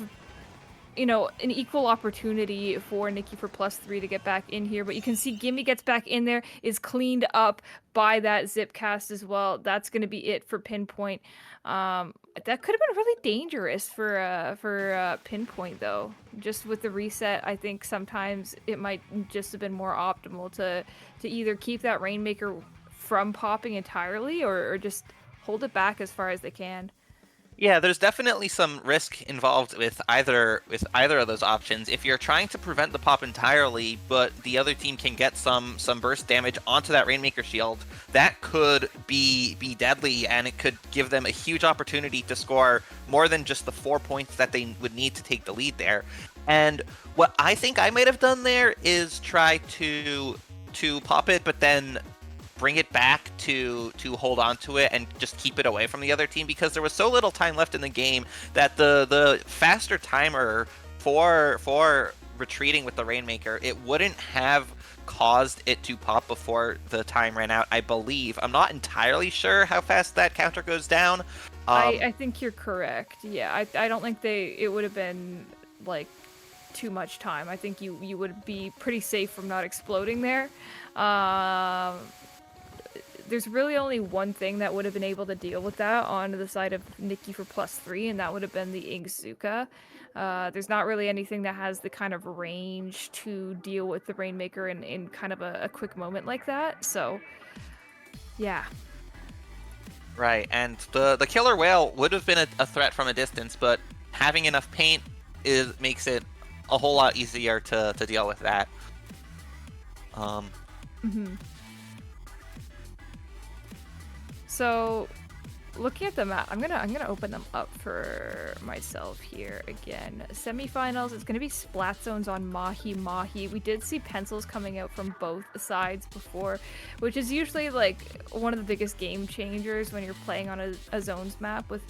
S4: you know, an equal opportunity for Nikki for +3 to get back in here, but you can see Gimme gets back in there, is cleaned up by that zip cast as well. That's going to be it for Pinpoint. That could have been really dangerous for Pinpoint, though. Just with the reset, I think sometimes it might just have been more optimal to either keep that Rainmaker from popping entirely or just hold it back as far as they can.
S5: Yeah, there's definitely some risk involved with either of those options. If you're trying to prevent the pop entirely, but the other team can get some burst damage onto that Rainmaker shield, that could be deadly, and it could give them a huge opportunity to score more than just the 4 points that they would need to take the lead there. And what I think I might have done there is try to pop it, but then bring it back to hold on to it and just keep it away from the other team, because there was so little time left in the game that the faster timer for retreating with the Rainmaker, it wouldn't have caused it to pop before the time ran out, I believe. I'm not entirely sure how fast that counter goes down.
S4: I think you're correct. Yeah, I don't think it would have been like too much time. I think you would be pretty safe from not exploding there. there's really only one thing that would have been able to deal with that on the side of Nikki for +3, and that would have been the Inkzuka. There's not really anything that has the kind of range to deal with the Rainmaker in kind of a quick moment like that. So, yeah.
S5: Right, and the killer whale would have been a threat from a distance, but having enough paint makes it a whole lot easier to deal with that.
S4: So, looking at the map, I'm gonna open them up for myself here again. Semifinals, it's gonna be splat zones on Mahi Mahi. We did see pencils coming out from both sides before, which is usually like one of the biggest game changers when you're playing on a zones map with,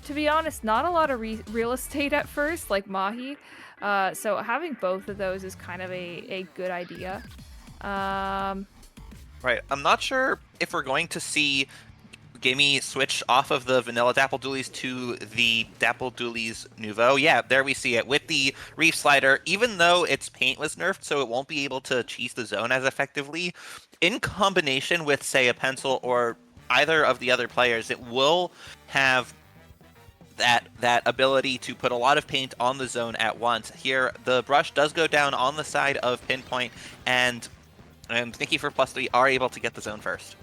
S4: to be honest, not a lot of real estate at first, like Mahi. So having both of those is kind of a good idea.
S5: Right, I'm not sure if we're going to see Gimme switch off of the vanilla Dapple Doolies to the Dapple Doolies Nouveau. Yeah, there we see it with the Reef Slider. Even though its paint was nerfed, so it won't be able to cheese the zone as effectively, in combination with, say, a Pencil or either of the other players, it will have that ability to put a lot of paint on the zone at once. Here, the brush does go down on the side of Pinpoint, and Nikki for +3 are able to get the zone first.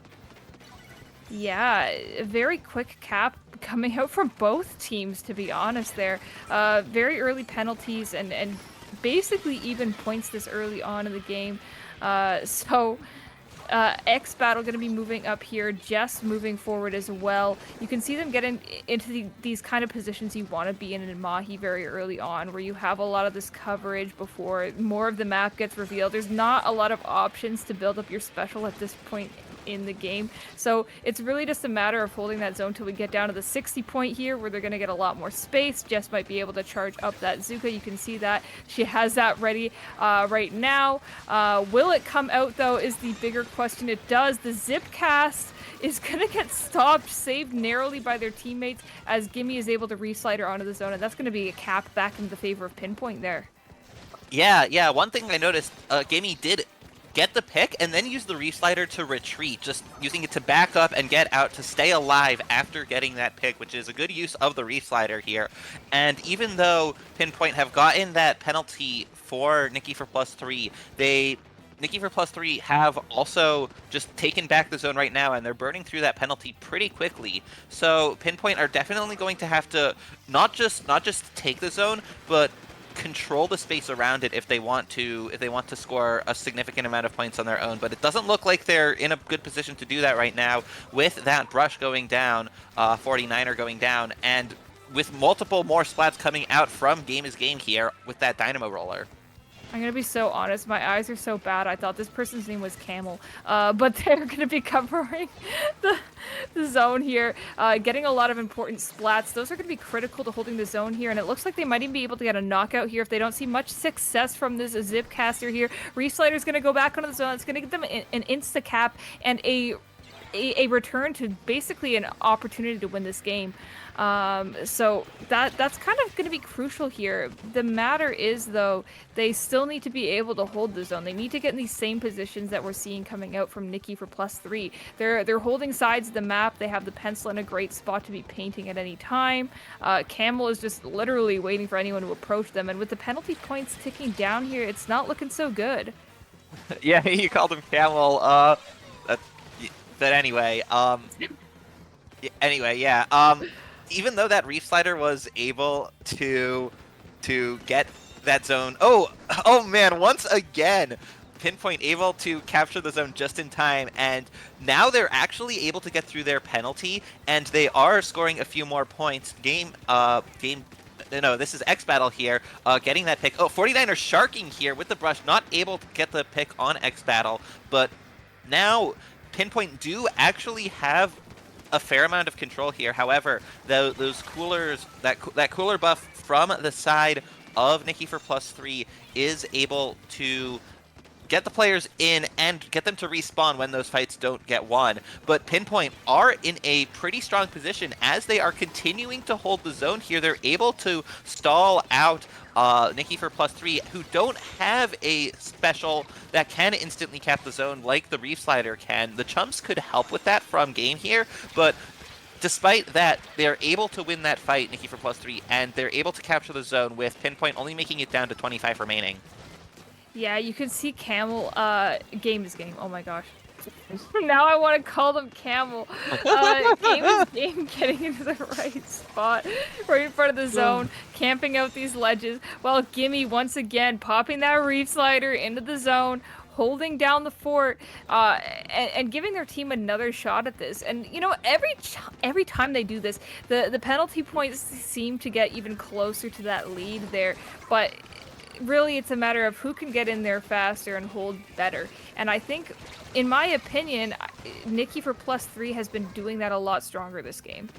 S4: Yeah, a very quick cap coming out from both teams, to be honest there. Very early penalties and basically even points this early on in the game. X Battle going to be moving up here, Jess moving forward as well. You can see them get into these kind of positions you want to be in Mahi very early on, where you have a lot of this coverage before more of the map gets revealed. There's not a lot of options to build up your special at this point in the game, so it's really just a matter of holding that zone till we get down to the 60 point here, where they're going to get a lot more space. Jess might be able to charge up that Zuka. You can see that she has that ready right now. Will it come out though is the bigger question. It does. The zip cast is going to get stopped, saved narrowly by their teammates, as Gimme is able to re-slider onto the zone, and that's going to be a cap back in the favor of Pinpoint there.
S5: Yeah, one thing I noticed, Gimme did get the pick and then use the Reef Slider to retreat, just using it to back up and get out to stay alive after getting that pick, which is a good use of the Reef Slider here. And even though Pinpoint have gotten that penalty for Nikki for +3, Nikki for +3 have also just taken back the zone right now, and they're burning through that penalty pretty quickly. So Pinpoint are definitely going to have to not just take the zone, but control the space around it if they want to score a significant amount of points on their own. But it doesn't look like they're in a good position to do that right now, with that brush going down, 49er going down, and with multiple more splats coming out from Game is Game here with that Dynamo Roller.
S4: I'm gonna be so honest, my eyes are so bad. I thought this person's name was Camel, but they're gonna be covering the zone here, getting a lot of important splats. Those are gonna be critical to holding the zone here, and it looks like they might even be able to get a knockout here if they don't see much success from this zip caster here. Reslider's gonna go back onto the zone. It's gonna give them an insta cap and a return to basically an opportunity to win this game. So that's kind of going to be crucial here. The matter is, though, they still need to be able to hold the zone. They need to get in these same positions that we're seeing coming out from Nikki for +3. They're holding sides of the map. They have the pencil in a great spot to be painting at any time. Camel is just literally waiting for anyone to approach them, and with the penalty points ticking down here, it's not looking so good.
S5: Yeah, you called him Camel. But anyway, even though that Reef Slider was able to get that zone, oh man, once again, Pinpoint able to capture the zone just in time, and now they're actually able to get through their penalty, and they are scoring a few more points. No, this is X Battle here, getting that pick. Oh, 49er sharking here with the brush, not able to get the pick on X Battle, but now Pinpoint do actually have a fair amount of control here. However, those coolers, that cooler buff from the side of Nikki for +3 is able to get the players in and get them to respawn when those fights don't get won. But Pinpoint are in a pretty strong position as they are continuing to hold the zone here. They're able to stall out Nikki for +3, who don't have a special that can instantly cap the zone like the Reef Slider can. The Chumps could help with that from game here, but despite that, they're able to win that fight, Nikki for +3, and they're able to capture the zone with Pinpoint only making it down to 25 remaining.
S4: Yeah, you can see Camel, Game is Game, oh my gosh. Now I want to call them Camel. Game is Game getting into the right spot, right in front of the zone, camping out these ledges, while Gimme once again popping that Reef Slider into the zone, holding down the fort, and giving their team another shot at this. And you know, every time they do this, the penalty points seem to get even closer to that lead there, but really it's a matter of who can get in there faster and hold better. And I think, in my opinion, Nikki for +3 has been doing that a lot stronger this game.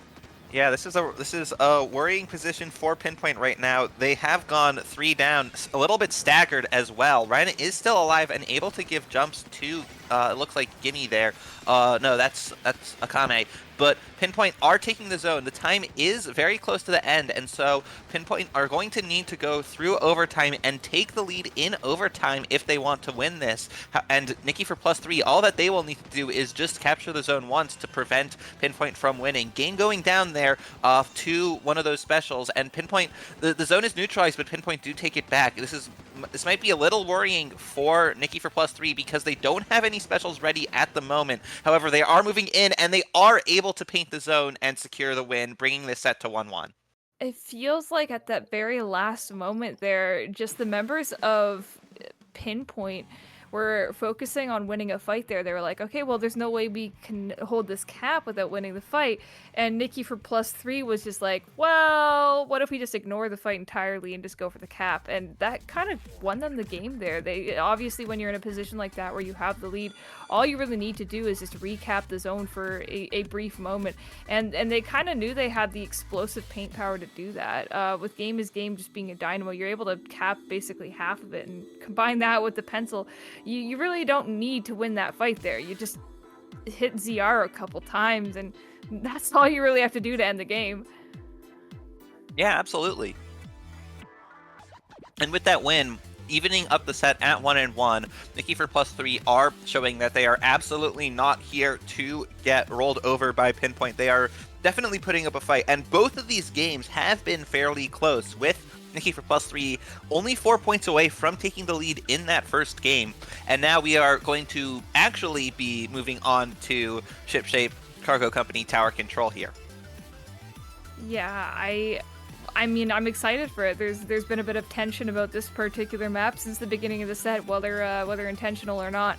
S5: Yeah, this is a worrying position for Pinpoint right now. They have gone 3 down, a little bit staggered as well. Ryan is still alive and able to give jumps to, it looks like Gimme there. No, that's Akame. But Pinpoint are taking the zone. The time is very close to the end, and so Pinpoint are going to need to go through overtime and take the lead in overtime if they want to win this. And Nikki for +3, all that they will need to do is just capture the zone once to prevent Pinpoint from winning. Game going down there to one of those specials, and Pinpoint, the zone is neutralized, but Pinpoint do take it back. This might be a little worrying for Nikki for +3 because they don't have any specials ready at the moment. However, they are moving in, and they are able to paint the zone and secure the win, bringing this set to 1-1.
S4: It feels like at that very last moment there, just the members of Pinpoint were focusing on winning a fight there. They were like, okay, well, there's no way we can hold this cap without winning the fight. And Nikki for +3 was just like, well, what if we just ignore the fight entirely and just go for the cap? And that kind of won them the game there. They obviously, when you're in a position like that where you have the lead, all you really need to do is just recap the zone for a brief moment. And they kind of knew they had the explosive paint power to do that. With Game is Game just being a dynamo, you're able to cap basically half of it, and combine that with the pencil. You really don't need to win that fight there. You just hit ZR a couple times, and that's all you really have to do to end the game.
S5: Yeah, absolutely. And with that win, evening up the set at 1-1, Nikki for +3 are showing that they are absolutely not here to get rolled over by Pinpoint. They are definitely putting up a fight, and both of these games have been fairly close, with Nikki for +3 only 4 points away from taking the lead in that first game. And now we are going to actually be moving on to Shipshape Cargo Company Tower Control here.
S4: Yeah, I mean, I'm excited for it. There's been a bit of tension about this particular map since the beginning of the set, whether intentional or not.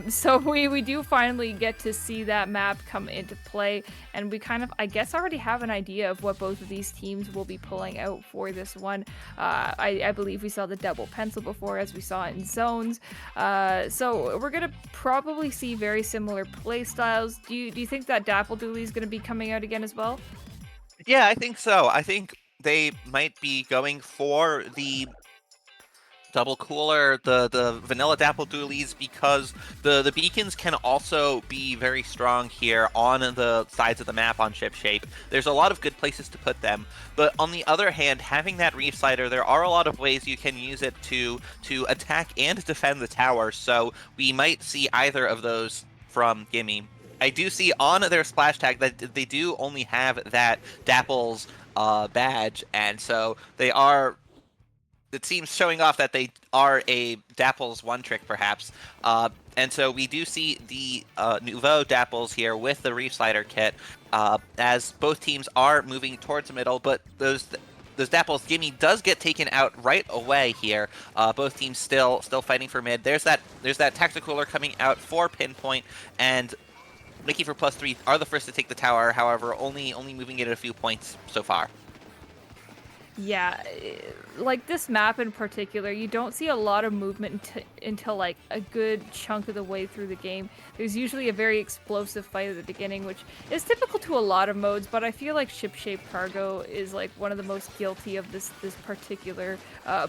S4: So we do finally get to see that map come into play, and we kind of, I guess, already have an idea of what both of these teams will be pulling out for this one. I believe we saw the double pencil before, as we saw in zones. So we're gonna probably see very similar play styles. Do you think that Dapple Dooley is gonna be coming out again as well?
S5: Yeah, I think so. I think they might be going for the double cooler, the vanilla Dapple Doolies, because the beacons can also be very strong here on the sides of the map on Shipshape. There's a lot of good places to put them, but on the other hand, having that Reef Slider, there are a lot of ways you can use it to attack and defend the tower, so we might see either of those from Gimme. I do see on their splash tag that they do only have that Dapple's badge, and so they are, it seems, showing off that they are a Dapple's one trick perhaps. And so we do see the Nouveau Dapples here with the Reef Slider kit, as both teams are moving towards the middle, but those Dapples, Gimme does get taken out right away here. Both teams still fighting for mid. There's that Tacticooler coming out for Pinpoint, and Nikki for +3 are the first to take the tower, however, only moving it a few points so far.
S4: Yeah, like this map in particular, you don't see a lot of movement until like a good chunk of the way through the game. There's usually a very explosive fight at the beginning, which is typical to a lot of modes, but I feel like Shipshape Cargo is like one of the most guilty of this particular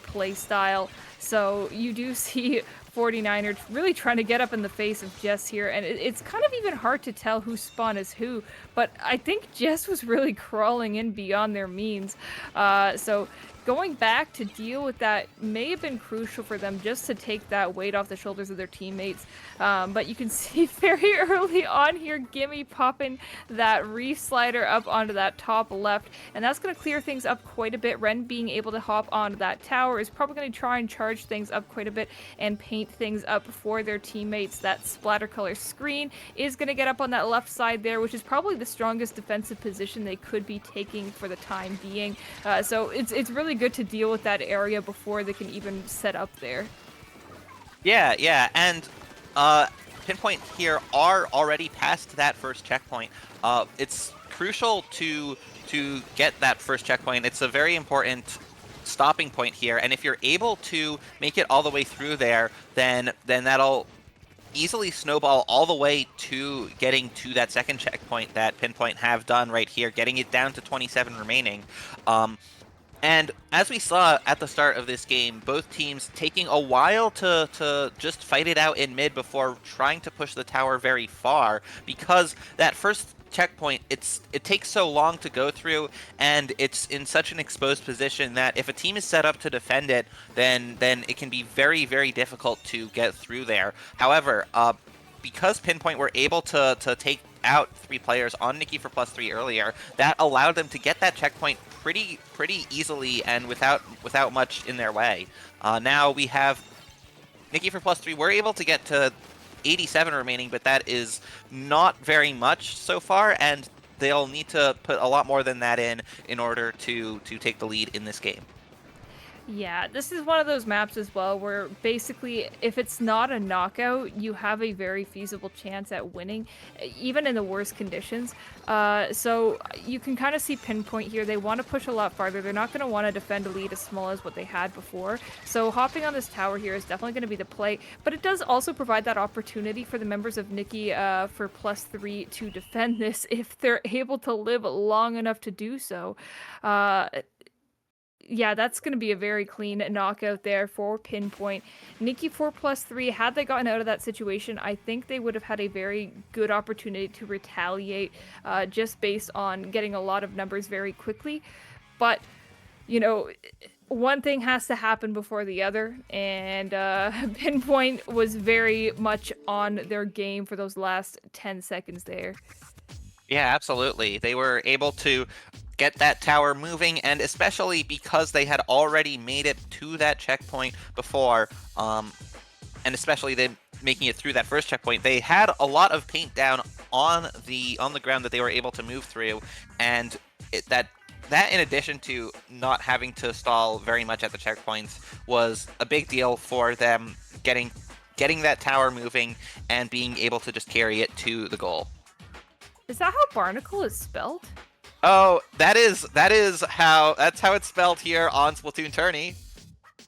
S4: play style. So you do see 49er really trying to get up in the face of Jess here, and it's kind of even hard to tell who spawn is who, but I think Jess was really crawling in beyond their means. So going back to deal with that may have been crucial for them just to take that weight off the shoulders of their teammates. But you can see very early on here, Gimme popping that reef slider up onto that top left, and that's going to clear things up quite a bit. Ren being able to hop onto that tower is probably going to try and charge things up quite a bit and paint things up for their teammates. That splatter color screen is going to get up on that left side there, which is probably the strongest defensive position they could be taking for the time being. So it's really good to deal with that area before they can even set up there.
S5: Yeah, and Pinpoint here are already past that first checkpoint. It's crucial to get that first checkpoint. It's a very important stopping point here, and if you're able to make it all the way through there, then that'll easily snowball all the way to getting to that second checkpoint that Pinpoint have done right here, getting it down to 27 remaining. And as we saw at the start of this game, both teams taking a while to just fight it out in mid before trying to push the tower very far, because that first checkpoint, it takes so long to go through, and it's in such an exposed position that if a team is set up to defend it, then it can be very, very difficult to get through there. However, because Pinpoint were able to take out 3 players on Nikki for +3 earlier, that allowed them to get that checkpoint pretty easily and without much in their way. Now we have Nikki for +3. We're able to get to 87 remaining, but that is not very much so far, and they'll need to put a lot more than that in order to take the lead in this game.
S4: Yeah, this is one of those maps as well where basically if it's not a knockout, you have a very feasible chance at winning, even in the worst conditions. So you can kind of see Pinpoint here. They want to push a lot farther. They're not going to want to defend a lead as small as what they had before. So hopping on this tower here is definitely going to be the play, but it does also provide that opportunity for the members of Nikki for +3 to defend this if they're able to live long enough to do so. Yeah, that's going to be a very clean knockout there for Pinpoint. Nikki 4 +3, had they gotten out of that situation, I think they would have had a very good opportunity to retaliate just based on getting a lot of numbers very quickly. But, you know, one thing has to happen before the other, and Pinpoint was very much on their game for those last 10 seconds there.
S5: Yeah, absolutely. They were able to get that tower moving, and especially because they had already made it to that checkpoint before, and especially them making it through that first checkpoint, they had a lot of paint down on the ground that they were able to move through, and that in addition to not having to stall very much at the checkpoints was a big deal for them getting that tower moving and being able to just carry it to the goal.
S4: Is that how Barnacle is spelled?
S5: Oh, that's how it's spelled here on SplatoonTourney.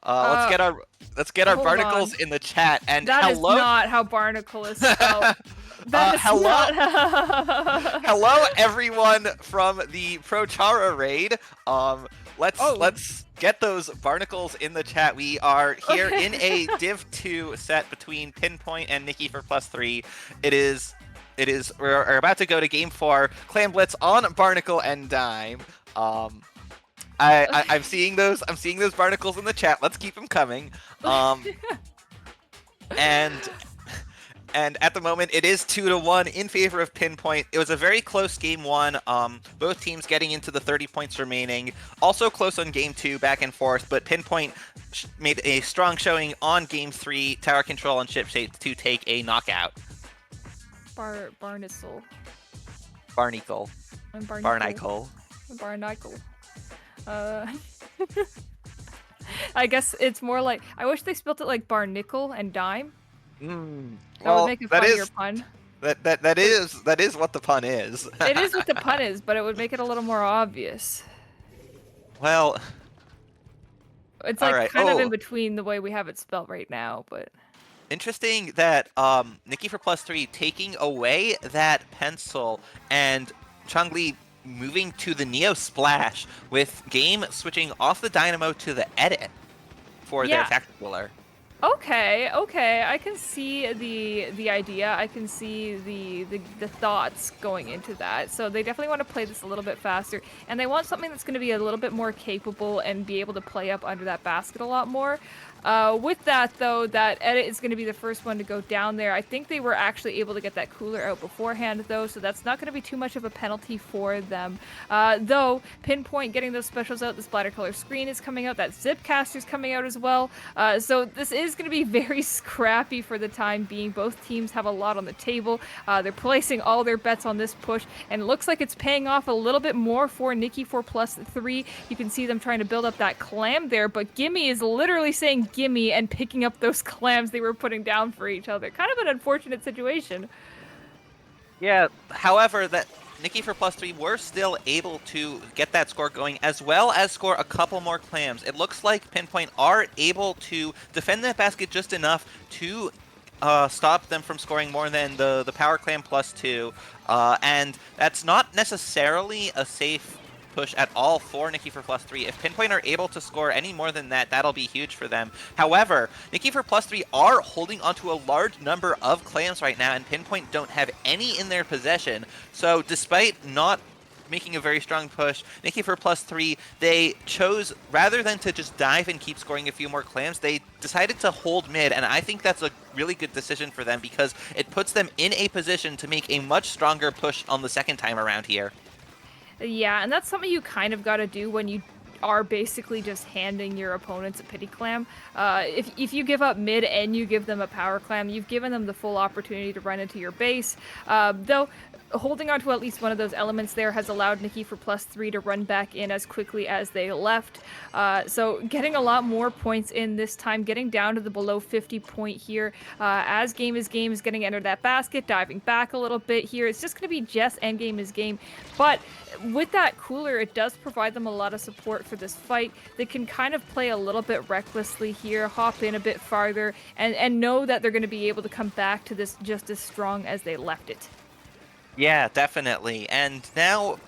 S5: Let's get our barnacles in the chat. And
S4: that
S5: hello,
S4: is not how Barnacle is spelled.
S5: hello,
S4: Not...
S5: hello everyone from the Prochara raid. Let's get those barnacles in the chat. We are here in a Div 2 set between Pinpoint and Nikki for +3. We're about to go to game 4. Clan Blitz on Barnacle and Dime. I'm seeing those barnacles in the chat. Let's keep them coming. And at the moment it is 2-1 in favor of Pinpoint. It was a very close game 1. Both teams getting into the 30 points remaining. Also close on game 2, back and forth, but Pinpoint made a strong showing on game 3, tower control and ship shape to take a knockout.
S4: Barnacle.
S5: Barnacle.
S4: I guess it's more like, I wish they spelled it like Barnacle and Dime. That would make a funnier pun.
S5: That is what the pun is.
S4: It is what the pun is, but it would make it a little more obvious.
S5: Well,
S4: it's like kind of in between the way we have it spelled right now, but
S5: interesting that Nikki for +3 taking away that pencil and Changli moving to the Neo Splash, with game switching off the Dynamo to the edit for their tactical.
S4: Okay, I can see the idea. I can see the thoughts going into that. So they definitely want to play this a little bit faster, and they want something that's going to be a little bit more capable and be able to play up under that basket a lot more. With that, though, that edit is going to be the first one to go down there. I think they were actually able to get that cooler out beforehand, though, so that's not going to be too much of a penalty for them. Though, Pinpoint getting those specials out, the splatter color screen is coming out, that Zipcaster is coming out as well. So this is going to be very scrappy for the time being. Both teams have a lot on the table. They're placing all their bets on this push, and it looks like it's paying off a little bit more for Nikki for +3. You can see them trying to build up that clam there, but Gimme is literally saying gimme and picking up those clams they were putting down for each other. Kind of an unfortunate situation.
S5: Yeah, however, that Nikki for +3 were still able to get that score going, as well as score a couple more clams. It looks like Pinpoint are able to defend that basket just enough to stop them from scoring more than the power clam +2, and that's not necessarily a safe push at all for Nikki for +3. If Pinpoint are able to score any more than that, that'll be huge for them. However, Nikki for +3 are holding onto a large number of clams right now, and Pinpoint don't have any in their possession. So despite not making a very strong push, Nikki for +3, they chose, rather than to just dive and keep scoring a few more clams, they decided to hold mid, and I think that's a really good decision for them because it puts them in a position to make a much stronger push on the second time around here.
S4: Yeah, and that's something you kind of got to do when you are basically just handing your opponents a pity clam. If you give up mid and you give them a power clam, you've given them the full opportunity to run into your base. Though holding on to at least one of those elements there has allowed Nikki for +3 to run back in as quickly as they left. So getting a lot more points in this time, getting down to the below 50 point here. As game is getting entered that basket, diving back a little bit here. It's just going to be Jess and game is game. But with that cooler, it does provide them a lot of support for this fight. They can kind of play a little bit recklessly here, hop in a bit farther, and know that they're going to be able to come back to this just as strong as they left it.
S5: Yeah, definitely. And now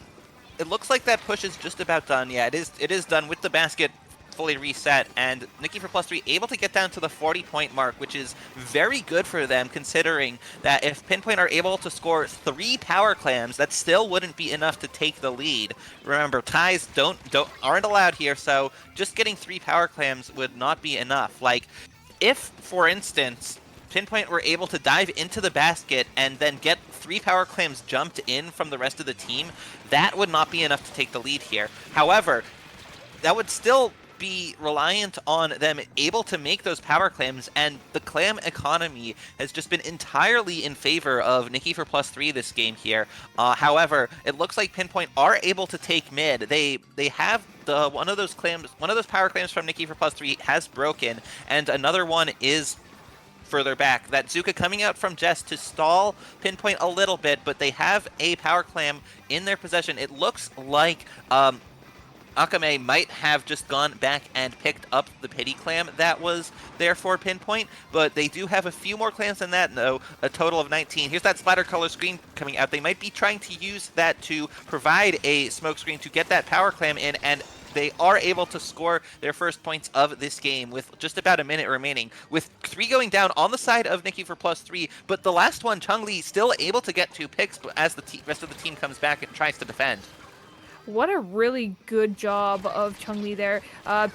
S5: it looks like that push is just about done. Yeah, it is done with the basket fully reset, and Nikki for +3 able to get down to the 40-point mark, which is very good for them considering that if Pinpoint are able to score 3 power clams, that still wouldn't be enough to take the lead. Remember, ties aren't allowed here, so just getting 3 power clams would not be enough. Like, if, for instance, Pinpoint were able to dive into the basket and then get 3 power clams jumped in from the rest of the team, that would not be enough to take the lead here. However, that would still be reliant on them able to make those power clams, and the clam economy has just been entirely in favor of Nikki for +3 this game here. However, it looks like Pinpoint are able to take mid. They have one of those power clams from Nikki for +3 has broken, and another one is further back. That Zuka coming out from Jess to stall Pinpoint a little bit, but they have a power clam in their possession. It looks like Akame might have just gone back and picked up the pity clam that was there for Pinpoint, but they do have a few more clams than that, though, a total of 19. Here's that splatter color screen coming out. They might be trying to use that to provide a smoke screen to get that power clam in, and they are able to score their first points of this game with just about a minute remaining, with 3 going down on the side of Nikki for +3, but the last one, Chungli, still able to get 2 picks as the rest of the team comes back and tries to defend.
S4: What a really good job of Chungli there,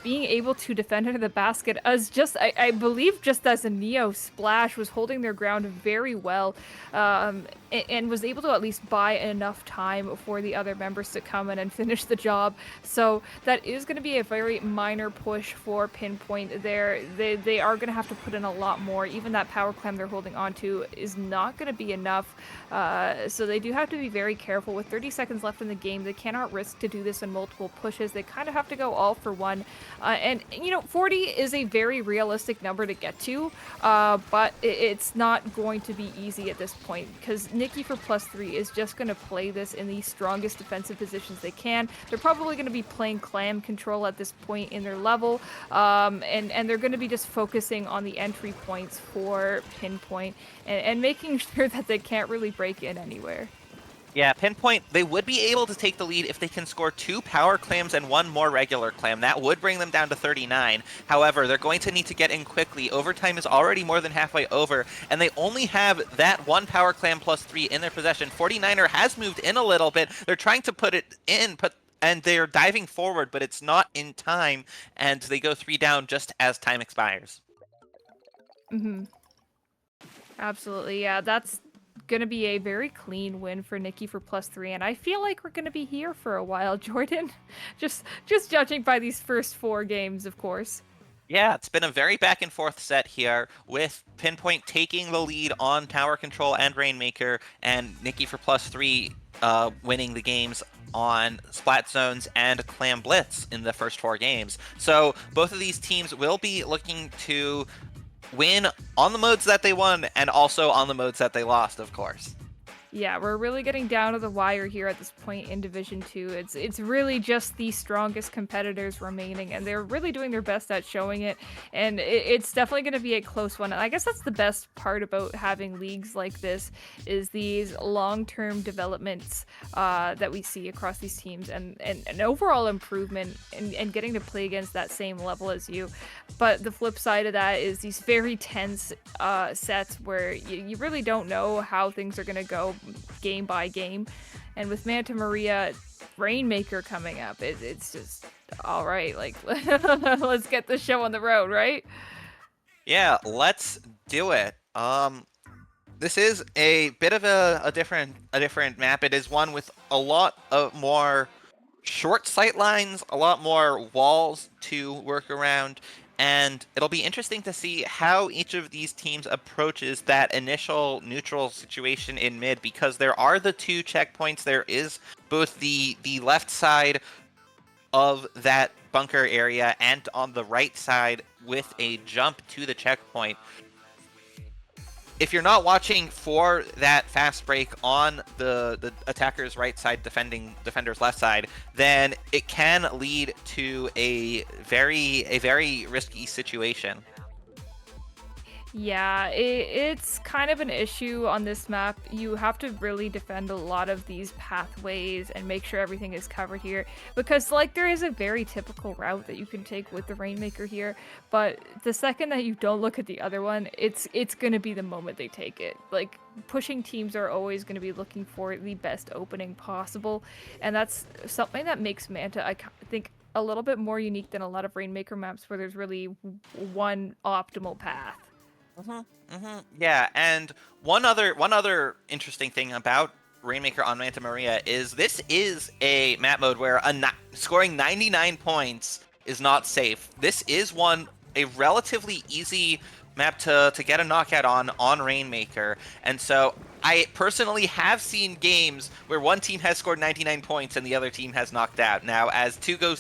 S4: being able to defend under the basket as just, I believe just as a Neo splash, was holding their ground very well, and was able to at least buy enough time for the other members to come in and finish the job. So that is going to be a very minor push for Pinpoint there. They are going to have to put in a lot more. Even that power clam they're holding onto is not going to be enough. So they do have to be very careful. With 30 seconds left in the game, they cannot risk to do this in multiple pushes. They kind of have to go all for one. And, you know, 40 is a very realistic number to get to, but it's not going to be easy at this point, because Nikki for +3 is just going to play this in the strongest defensive positions they can. They're probably going to be playing clam control at this point in their level, and they're going to be just focusing on the entry points for Pinpoint and making sure that they can't really break in anywhere.
S5: Yeah, Pinpoint, they would be able to take the lead if they can score 2 power clams and 1 more regular clam. That would bring them down to 39. However, they're going to need to get in quickly. Overtime is already more than halfway over, and they only have that 1 power clam plus 3 in their possession. 49er has moved in a little bit. They're trying to put it in, and they're diving forward, but it's not in time, and they go 3 down just as time expires.
S4: Mm-hmm. Absolutely, yeah. That's gonna be a very clean win for Nikki for +3, and I feel like we're gonna be here for a while, Jordan. just judging by these first 4 games, of course.
S5: Yeah, it's been a very back and forth set here, with Pinpoint taking the lead on Tower Control and Rainmaker, and Nikki for +3 winning the games on Splat Zones and Clam Blitz in the first 4 games. So both of these teams will be looking to win on the modes that they won and also on the modes that they lost, of course.
S4: Yeah, we're really getting down to the wire here at this point in Division 2. It's really just the strongest competitors remaining, and they're really doing their best at showing it, and it's definitely going to be a close one. And I guess that's the best part about having leagues like this, is these long-term developments that we see across these teams, and an overall improvement and getting to play against that same level as you. But the flip side of that is these very tense sets where you really don't know how things are going to go game by game. And with Manta Maria Rainmaker coming up, it's just all right, like let's get the show on the road, right?
S5: Yeah, let's do it. This is a bit of a different map. It is one with a lot of more short sight lines, a lot more walls to work around, and it'll be interesting to see how each of these teams approaches that initial neutral situation in mid, because there are the 2 checkpoints. There is both the left side of that bunker area and on the right side with a jump to the checkpoint. If you're not watching for that fast break on the attacker's right side, defender's left side, then it can lead to a very risky situation.
S4: Yeah, it's kind of an issue on this map. You have to really defend a lot of these pathways and make sure everything is covered here, because like there is a very typical route that you can take with the Rainmaker here, but the second that you don't look at the other one, it's going to be the moment they take it. Like, pushing teams are always going to be looking for the best opening possible, and that's something that makes Manta, I think, a little bit more unique than a lot of Rainmaker maps where there's really one optimal path.
S5: Yeah, and one other interesting thing about Rainmaker on Manta Maria is this is a map mode where scoring 99 points is not safe. This is a relatively easy map to get a knockout on Rainmaker, and so I personally have seen games where one team has scored 99 points and the other team has knocked out. Now, as two go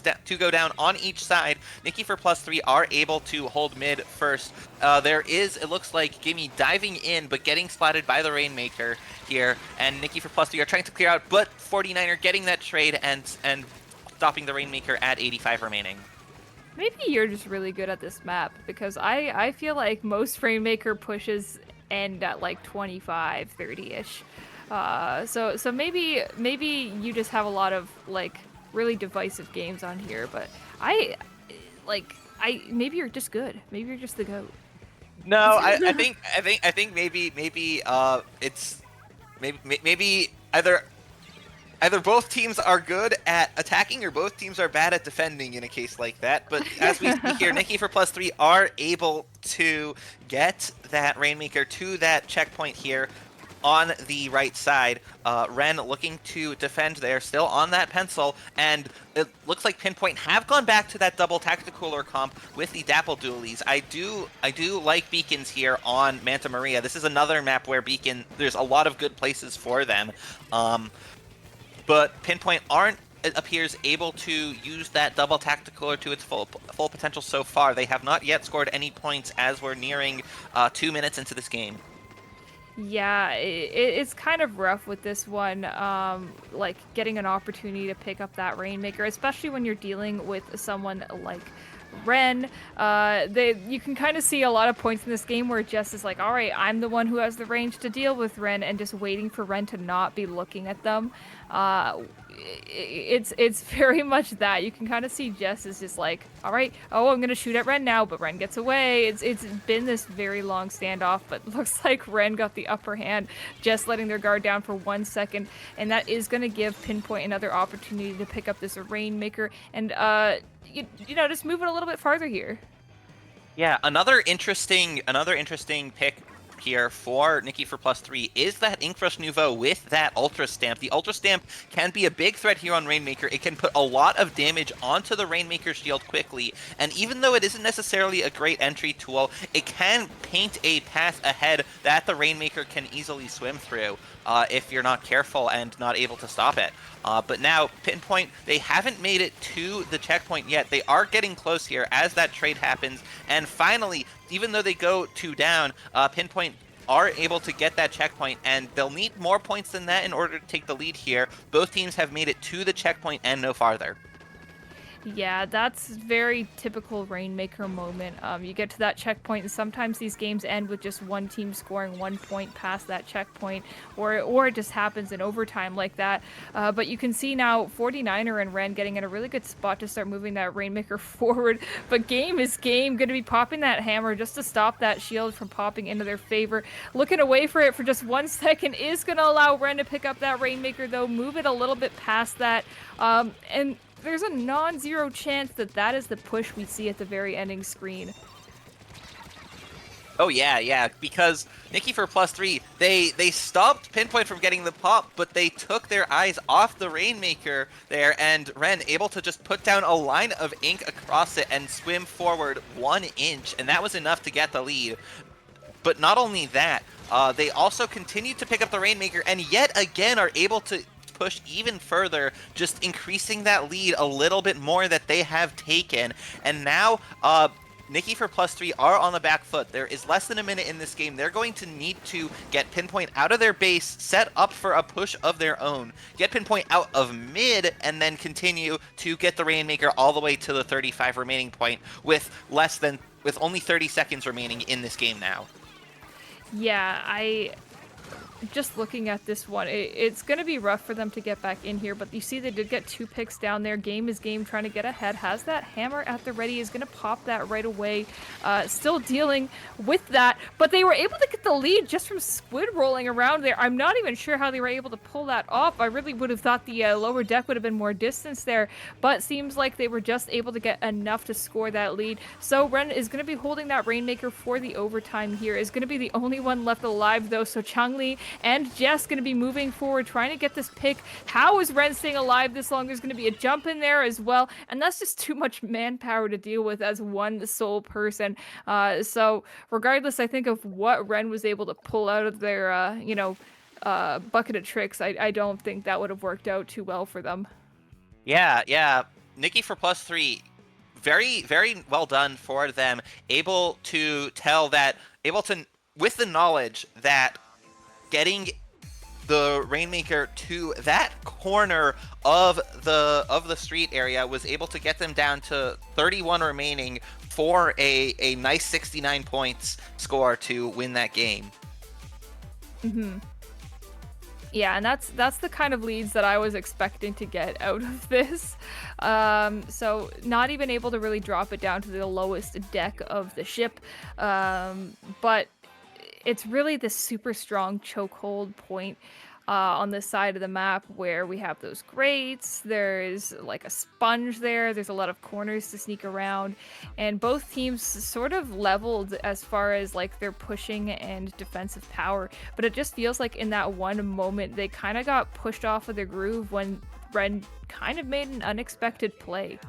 S5: down on each side, Nikki for +3 are able to hold mid first. There is, it looks like, Gimme diving in, but getting splatted by the Rainmaker here, and Nikki for +3 are trying to clear out, but 49er getting that trade and stopping the Rainmaker at 85 remaining.
S4: Maybe you're just really good at this map, because I feel like most Rainmaker pushes end at like 25, 30-ish. So maybe you just have a lot of like really divisive games on here, but maybe you're just good. Maybe you're just the GOAT.
S5: No, I think maybe it's maybe either both teams are good at attacking or both teams are bad at defending in a case like that. But as we see here, Nikki for +3 are able to get that Rainmaker to that checkpoint here on the right side. Ren looking to defend there, still on that pencil, and it looks like Pinpoint have gone back to that double Tacticooler comp with the Dapple Dualies. I do like beacons here on Manta Maria. This is another map where there's a lot of good places for them. But Pinpoint aren't, it appears, able to use that double Tacticooler to its full potential so far. They have not yet scored any points as we're nearing 2 minutes into this game.
S4: Yeah, it's kind of rough with this one, like getting an opportunity to pick up that Rainmaker, especially when you're dealing with someone like Ren. You can kind of see a lot of points in this game where Jess is like, all right, I'm the one who has the range to deal with Ren, and just waiting for Ren to not be looking at them. It's very much that. You can kind of see Jess is just like, all right, oh, I'm gonna shoot at Ren now, but Ren gets away. It's been this very long standoff, but looks like Ren got the upper hand, just letting their guard down for 1 second, and that is gonna give Pinpoint another opportunity to pick up this Rainmaker and you know, just move it a little bit farther here.
S5: Yeah, another interesting pick here for Nikki for +3 is that Inkrush Nouveau with that Ultra Stamp. The Ultra Stamp can be a big threat here on Rainmaker. It can put a lot of damage onto the Rainmaker shield quickly, and even though it isn't necessarily a great entry tool, it can paint a path ahead that the Rainmaker can easily swim through if you're not careful and not able to stop it. But now, Pinpoint, they haven't made it to the checkpoint yet. They are getting close here as that trade happens. And finally, even though they go 2 down, Pinpoint are able to get that checkpoint, and they'll need more points than that in order to take the lead here. Both teams have made it to the checkpoint and no farther.
S4: Yeah, that's very typical Rainmaker moment. You get to that checkpoint, and sometimes these games end with just one team scoring 1 point past that checkpoint, or it just happens in overtime like that. But you can see now 49er and Ren getting in a really good spot to start moving that Rainmaker forward. But game is game, going to be popping that hammer just to stop that shield from popping into their favor. Looking away for it for just 1 second is going to allow Ren to pick up that Rainmaker, though, move it a little bit past that. And there's a non-zero chance that that is the push we see at the very ending screen.
S5: Oh yeah, because Nikki for +3, they stopped Pinpoint from getting the pop, but they took their eyes off the Rainmaker there, and Ren able to just put down a line of ink across it and swim forward 1 inch, and that was enough to get the lead. But not only that, they also continue to pick up the Rainmaker, and yet again are able to push even further, just increasing that lead a little bit more that they have taken. And now Nikki for +3 are on the back foot. There is less than a minute in this game. They're going to need to get Pinpoint out of their base, set up for a push of their own, get Pinpoint out of mid, and then continue to get the Rainmaker all the way to the 35 remaining point with only 30 seconds remaining in this game now.
S4: Yeah, just looking at this one, it's going to be rough for them to get back in here, but you see they did get 2 picks down there. Game is game, trying to get ahead. Has that hammer at the ready, is going to pop that right away. Still dealing with that, but they were able to get the lead just from squid rolling around there. I'm not even sure how they were able to pull that off. I really would have thought the lower deck would have been more distance there, but seems like they were just able to get enough to score that lead. So Ren is going to be holding that Rainmaker for the overtime here. Is going to be the only one left alive, though, so Changli and Jess going to be moving forward, trying to get this pick. How is Ren staying alive this long? There's going to be a jump in there as well, and that's just too much manpower to deal with as one sole person. So regardless, I think, of what Ren was able to pull out of their, bucket of tricks, I don't think that would have worked out too well for them.
S5: Yeah. Nikki for +3, very, very well done for them. With the knowledge that getting the Rainmaker to that corner of the street area was able to get them down to 31 remaining for a nice 69 points score to win that game.
S4: Yeah, and that's the kind of leads that I was expecting to get out of this. So not even able to really drop it down to the lowest deck of the ship, but it's really this super strong chokehold point on this side of the map where we have those grates. There's like a sponge there. There's a lot of corners to sneak around, and both teams sort of leveled as far as like their pushing and defensive power. But it just feels like in that one moment they kind of got pushed off of their groove when Ren kind of made an unexpected play.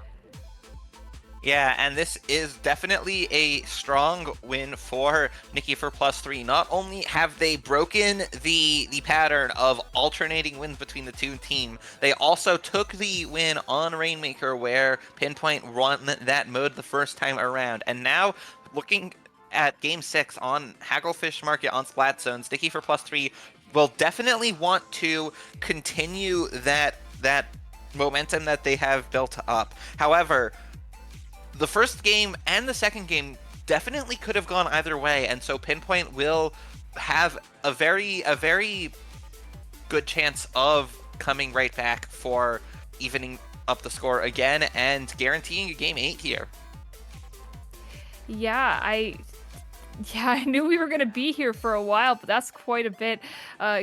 S5: Yeah, and this is definitely a strong win for Nikki for +3. Not only have they broken the pattern of alternating wins between the two teams, they also took the win on Rainmaker where Pinpoint won that mode the first time around. And now, looking at Game 6 on Hagglefish Market on Splat Zones, Nikki for +3 will definitely want to continue that momentum that they have built up. However, the first game and the second game definitely could have gone either way, and so Pinpoint will have a very good chance of coming right back for evening up the score again and guaranteeing a game 8 here.
S4: Yeah, I knew we were gonna be here for a while, but that's quite a bit.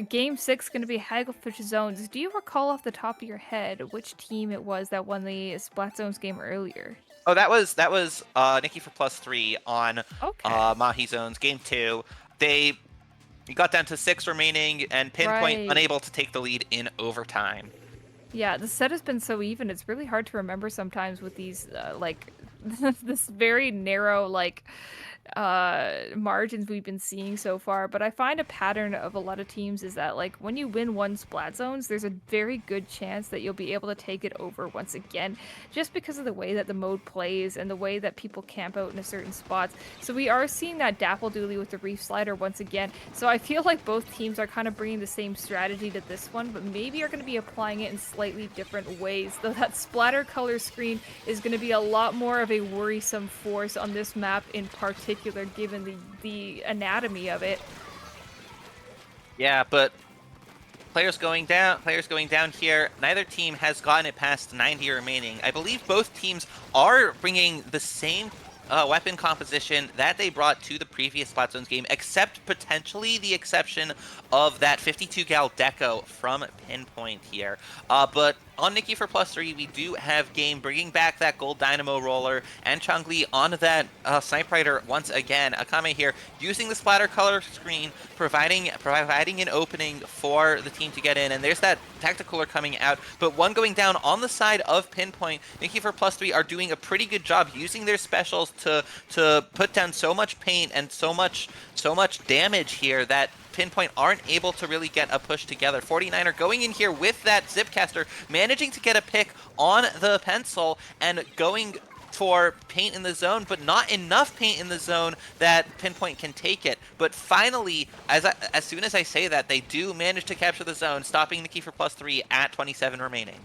S4: Game 6 gonna be Hagglefish Zones. Do you recall off the top of your head which team it was that won the Splat Zones game earlier?
S5: Oh, that was Nikki for +3 on
S4: Okay.
S5: Mahi Zones game 2. They got down to 6 remaining, and Pinpoint
S4: Right.
S5: unable to take the lead in overtime.
S4: Yeah, the set has been so even. It's really hard to remember sometimes with these like this very narrow margins we've been seeing so far. But I find a pattern of a lot of teams is that like when you win one Splat Zones, there's a very good chance that you'll be able to take it over once again, just because of the way that the mode plays and the way that people camp out in a certain spots. So we are seeing that Dapple Dooley with the Reef Slider once again. So I feel like both teams are kind of bringing the same strategy to this one, but maybe are going to be applying it in slightly different ways. Though that splatter color screen is going to be a lot more of a worrisome force on this map in particular, given the anatomy of it.
S5: Yeah, but players going down here. Neither team has gotten it past 90 remaining. I believe both teams are bringing the same weapon composition that they brought to the previous Splat Zones game, except potentially the exception of that 52 gal deco from Pinpoint here. But on Nikki for +3, we do have Game bringing back that gold dynamo roller, and Changli on that sniper rider once again. Akame here using the splatter color screen, providing an opening for the team to get in, and there's that tacticaler coming out, but one going down on the side of Pinpoint. Nikki for +3 are doing a pretty good job using their specials to put down so much paint and so much damage here that Pinpoint aren't able to really get a push together. 49er going in here with that Zipcaster, managing to get a pick on the pencil and going for paint in the zone, but not enough paint in the zone that Pinpoint can take it. But finally, as soon as I say that, they do manage to capture the zone, stopping Nikki for +3 at 27 remaining.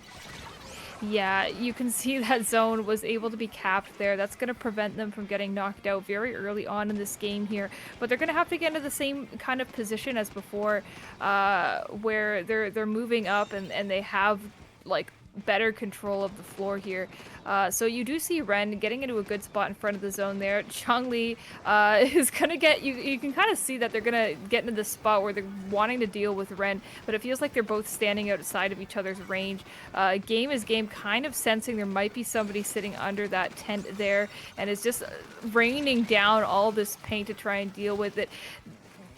S4: Yeah, you can see that zone was able to be capped there. That's going to prevent them from getting knocked out very early on in this game here. But they're going to have to get into the same kind of position as before, where they're moving up and they have like better control of the floor here. So you do see Ren getting into a good spot in front of the zone there. Changli is going to get, you can kind of see that they're going to get into the spot where they're wanting to deal with Ren, but it feels like they're both standing outside of each other's range. Game is Game kind of sensing there might be somebody sitting under that tent there, and is just raining down all this paint to try and deal with it.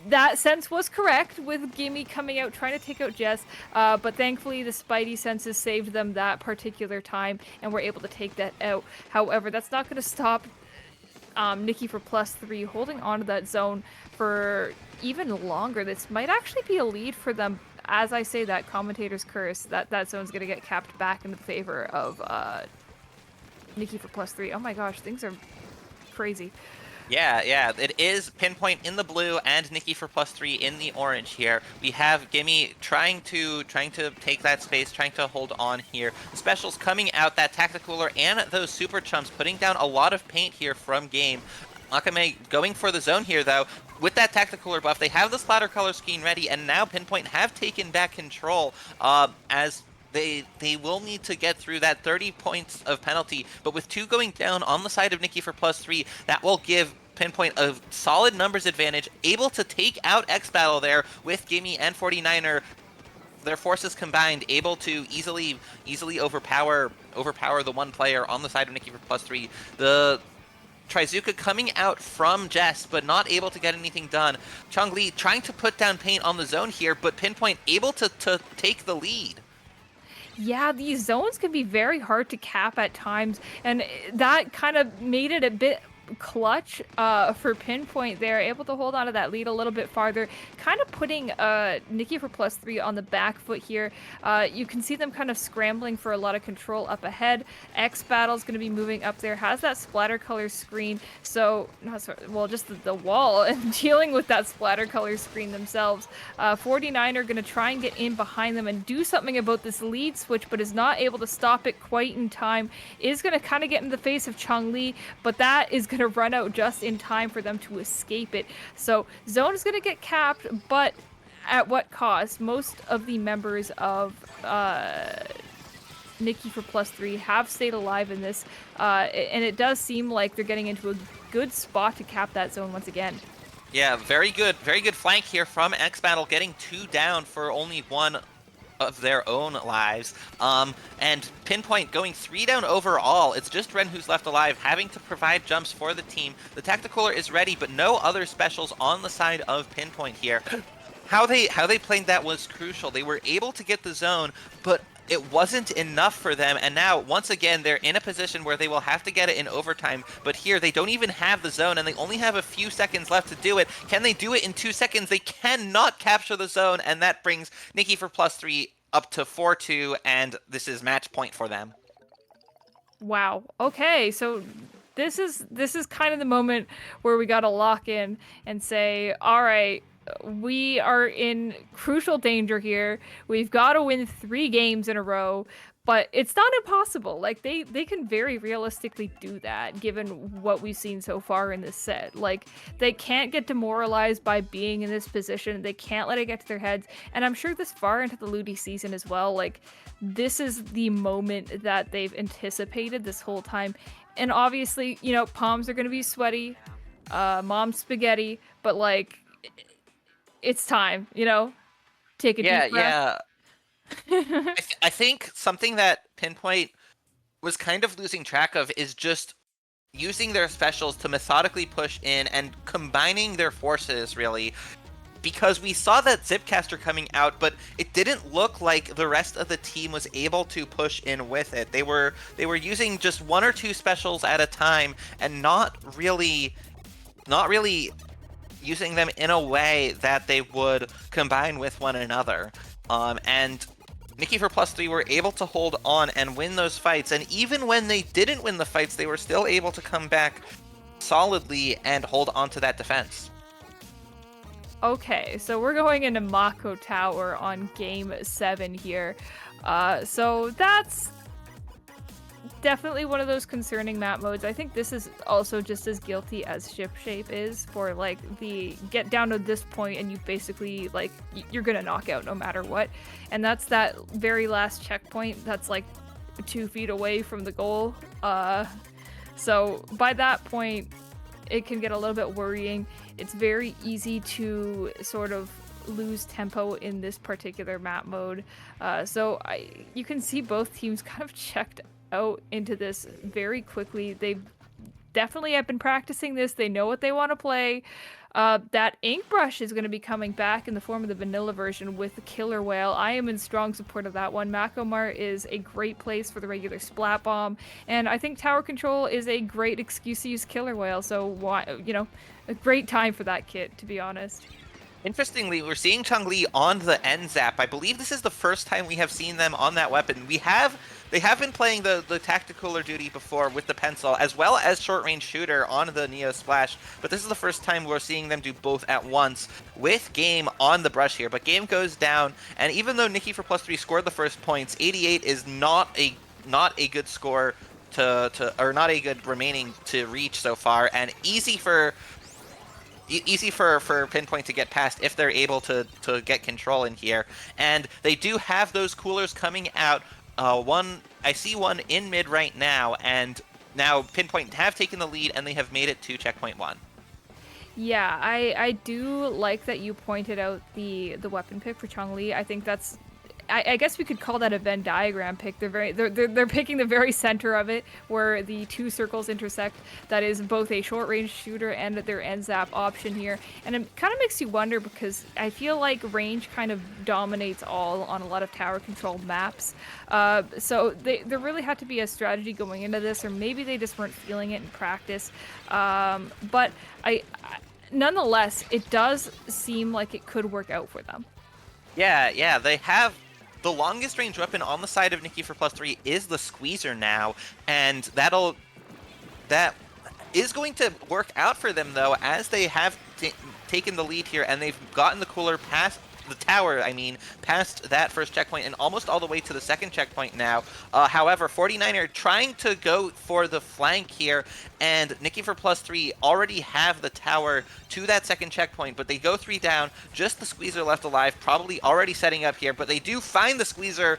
S4: That sense was correct with Gimme coming out trying to take out Jess, but thankfully the Spidey senses saved them that particular time and were able to take that out. However, that's not going to stop Nikki for +3 holding on to that zone for even longer. This might actually be a lead for them. As I say that, Commentators curse, that zone's going to get capped back in the favor of Nikki for +3. Oh my gosh, things are crazy.
S5: Yeah, it is Pinpoint in the blue and Nikki for +3 in the orange here. We have Gimme trying to take that space, trying to hold on here. The specials coming out, that Tacticooler and those super chumps putting down a lot of paint here from Game. Akame going for the zone here though. With that Tacticooler buff, they have the splatter color scheme ready, and now Pinpoint have taken back control as they will need to get through that 30 points of penalty, but with 2 going down on the side of Nikki for +3, that will give Pinpoint a solid numbers advantage, able to take out X Battle there with Gimme and 49er. Their forces combined, able to easily overpower the one player on the side of Nikki for +3. The Trizuka coming out from Jess, but not able to get anything done. Changli trying to put down paint on the zone here, but Pinpoint able to take the lead.
S4: Yeah, these zones can be very hard to cap at times, and that kind of made it a bit clutch for Pinpoint there, able to hold on to that lead a little bit farther, kind of putting Nikki for +3 on the back foot here. You can see them kind of scrambling for a lot of control up ahead. X Battle's going to be moving up there, has that splatter color screen, so just the wall and dealing with that splatter color screen themselves. 49 are going to try and get in behind them and do something about this lead switch, but is not able to stop it quite in time. Is going to kind of get in the face of Chongli, but that is going to run out just in time for them to escape it. So Zone is going to get capped, but at what cost? Most of the members of Nikki for +3 have stayed alive in this, and it does seem like they're getting into a good spot to cap that zone once again.
S5: Yeah, very good flank here from X Battle, getting 2 down for only 1 of their own lives. And Pinpoint going 3 down overall. It's just Ren who's left alive, having to provide jumps for the team. The Tacticooler is ready, but no other specials on the side of Pinpoint here. How they played that was crucial. They were able to get the zone, but it wasn't enough for them, and now, once again, they're in a position where they will have to get it in overtime, but here, they don't even have the zone, and they only have a few seconds left to do it. Can they do it in 2 seconds? They cannot capture the zone, and that brings Nikki for +3 up to 4-2, and this is match point for them.
S4: Wow. Okay, so this is kind of the moment where we gotta lock in and say, all right, we are in crucial danger here. We've got to win 3 games in a row, but it's not impossible. Like they can very realistically do that given what we've seen so far in this set. Like they can't get demoralized by being in this position. They can't let it get to their heads. And I'm sure this far into the Ludi season as well, like this is the moment that they've anticipated this whole time. And obviously, you know, palms are going to be sweaty, mom spaghetti, but like it's time, you know? Take a deep breath.
S5: Yeah. I think something that Pinpoint was kind of losing track of is just using their specials to methodically push in and combining their forces, really. Because we saw that Zipcaster coming out, but it didn't look like the rest of the team was able to push in with it. They were using just 1 or 2 specials at a time and not really using them in a way that they would combine with one another. And Nikki for +3 were able to hold on and win those fights, and even when they didn't win the fights, they were still able to come back solidly and hold on to that defense.
S4: Okay, so we're going into Mako Tower on game 7 here. So that's definitely one of those concerning map modes. I think this is also just as guilty as Ship Shape is for like the get down to this point and you basically like you're gonna knock out no matter what. And that's that very last checkpoint that's like 2 feet away from the goal. So by that point, it can get a little bit worrying. It's very easy to sort of lose tempo in this particular map mode. So you can see both teams kind of checked out into this very quickly. They definitely have been practicing this. They know what they want to play. That ink brush is going to be coming back in the form of the vanilla version with the Killer Whale. I am in strong support of that one. Makomar is a great place for the regular Splat Bomb, and I think Tower Control is a great excuse to use Killer Whale. So why, you know, a great time for that kit, to be honest.
S5: Interestingly, we're seeing Chongli on the end zap. I believe this is the first time we have seen them on that weapon. They have been playing the Tacticooler duty before with the pencil, as well as short-range shooter on the Neo Splash, but this is the first time we're seeing them do both at once with Game on the brush here. But Game goes down, and even though Nikki for +3 scored the first points, 88 is not a good score or not a good remaining to reach so far, and easy for Pinpoint to get past if they're able to get control in here. And they do have those coolers coming out. I see one in mid right now, and now Pinpoint have taken the lead, and they have made it to checkpoint 1.
S4: Yeah, I do like that you pointed out the weapon pick for Chongli. I think that's I guess we could call that a Venn diagram pick. They're picking the very center of it, where the two circles intersect. That is both a short range shooter and their end zap option here, and it kind of makes you wonder because I feel like range kind of dominates all on a lot of tower control maps. So there really had to be a strategy going into this, or maybe they just weren't feeling it in practice. But nonetheless, it does seem like it could work out for them.
S5: Yeah, they have the longest range weapon on the side of Nikki for +3 is the Squeezer now, and that is going to work out for them though, as they have taken the lead here, and they've gotten the cooler past the tower, past that first checkpoint and almost all the way to the second checkpoint now. However, 49er trying to go for the flank here, and Nikki for +3 already have the tower to that second checkpoint, but they go 3 down, just the Squeezer left alive, probably already setting up here, but they do find the Squeezer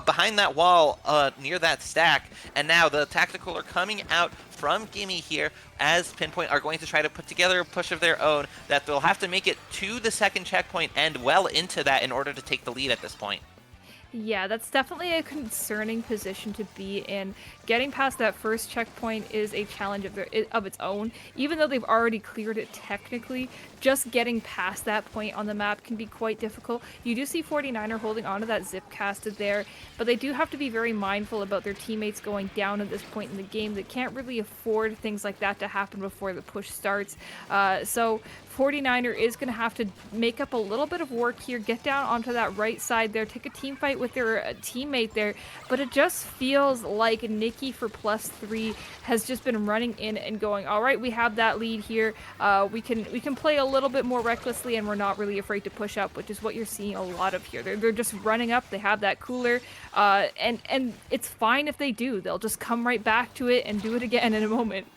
S5: behind that wall near that stack, and now the tactical are coming out from Gimme here, as Pinpoint are going to try to put together a push of their own that they'll have to make it to the second checkpoint and well into that in order to take the lead at this point.
S4: Yeah, that's definitely a concerning position to be in. Getting past that first checkpoint is a challenge of its own. Even though they've already cleared it technically, just getting past that point on the map can be quite difficult. You do see 49er holding onto that zip casted there, but they do have to be very mindful about their teammates going down at this point in the game. They can't really afford things like that to happen before the push starts. So 49er is going to have to make up a little bit of work here, get down onto that right side there, take a team fight with their teammate there, but it just feels like Nikki for +3 has just been running in and going, all right, we have that lead here, we can play a little bit more recklessly, and we're not really afraid to push up, which is what you're seeing a lot of here. They're just running up, they have that cooler, and it's fine if they do. They'll just come right back to it and do it again in a moment.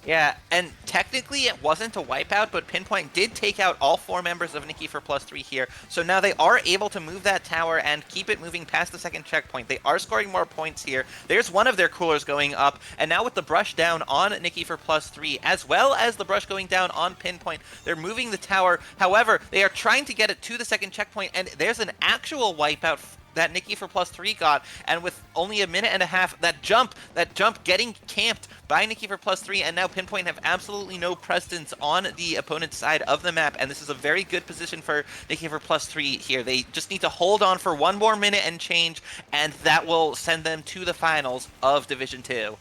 S5: Yeah, and technically it wasn't a wipeout, but Pinpoint did take out all 4 members of Nikki for +3 here, so now they are able to move that tower and keep it moving past the second checkpoint. They are scoring more points here. There's one of their coolers going up, and now with the brush down on Nikki for +3, as well as the brush going down on Pinpoint, they're moving the tower. However, they are trying to get it to the second checkpoint, and there's an actual wipeout that Nikki for +3 got, and with only a minute and a half, that jump getting camped by Nikki for +3, and now Pinpoint have absolutely no presence on the opponent's side of the map, and this is a very good position for Nikki for +3 here. They just need to hold on for 1 more minute and change, and that will send them to the finals of Division 2.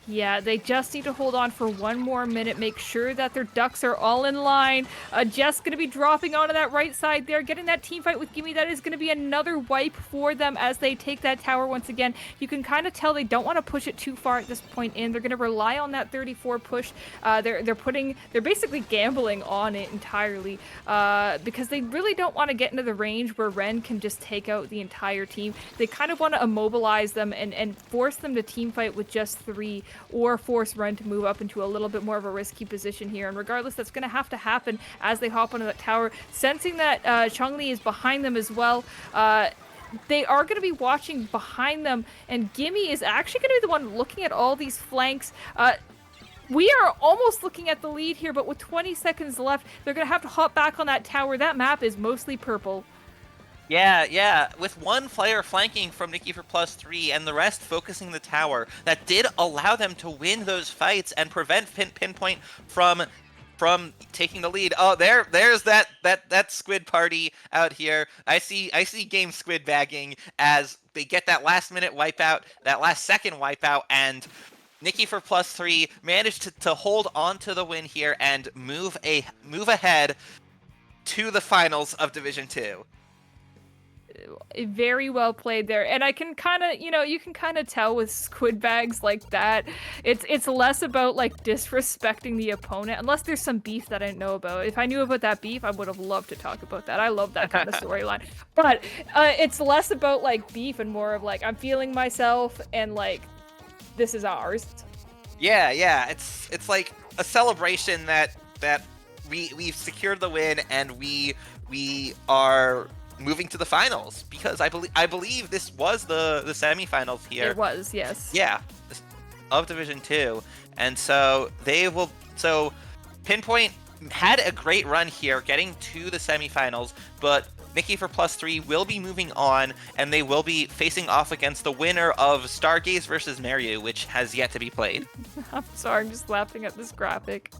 S4: Yeah, they just need to hold on for 1 more minute, make sure that their ducks are all in line. Jess going to be dropping onto that right side there, getting that team fight with Gimme. That is going to be another wipe for them as they take that tower once again. You can kind of tell they don't want to push it too far at this point in. They're going to rely on that 34 push. They're basically gambling on it entirely because they really don't want to get into the range where Ren can just take out the entire team. They kind of want to immobilize them and force them to team fight with just 3, or force Ren to move up into a little bit more of a risky position here. And regardless, that's going to have to happen as they hop onto that tower. Sensing that Chongli is behind them as well, they are going to be watching behind them, and Gimme is actually going to be the one looking at all these flanks. We are almost looking at the lead here, but with 20 seconds left, they're going to have to hop back on that tower. That map is mostly purple.
S5: Yeah, with 1 player flanking from Nikki for +3 and the rest focusing the tower, that did allow them to win those fights and prevent Pinpoint from taking the lead. Oh, there's that squid party out here. I see game squid bagging as they get that last minute wipeout, that last second wipeout, and Nikki for +3 managed to hold on to the win here and move ahead to the finals of Division 2.
S4: Very well played there, and I can kind of, you can kind of tell with squid bags like that, it's less about like disrespecting the opponent, unless there's some beef that I didn't know about. If I knew about that beef, I would have loved to talk about that. I love that kind of storyline, but it's less about like beef and more of like, I'm feeling myself and like, this is ours.
S5: Yeah, it's like a celebration that we've secured the win and we are moving to the finals, because I believe this was the semifinals here.
S4: It was, yes.
S5: Yeah, of Division 2, and so Pinpoint had a great run here, getting to the semifinals, but Nikki for +3 will be moving on, and they will be facing off against the winner of Stargaze versus Meryu, which has yet to be played.
S4: I'm sorry, I'm just laughing at this graphic.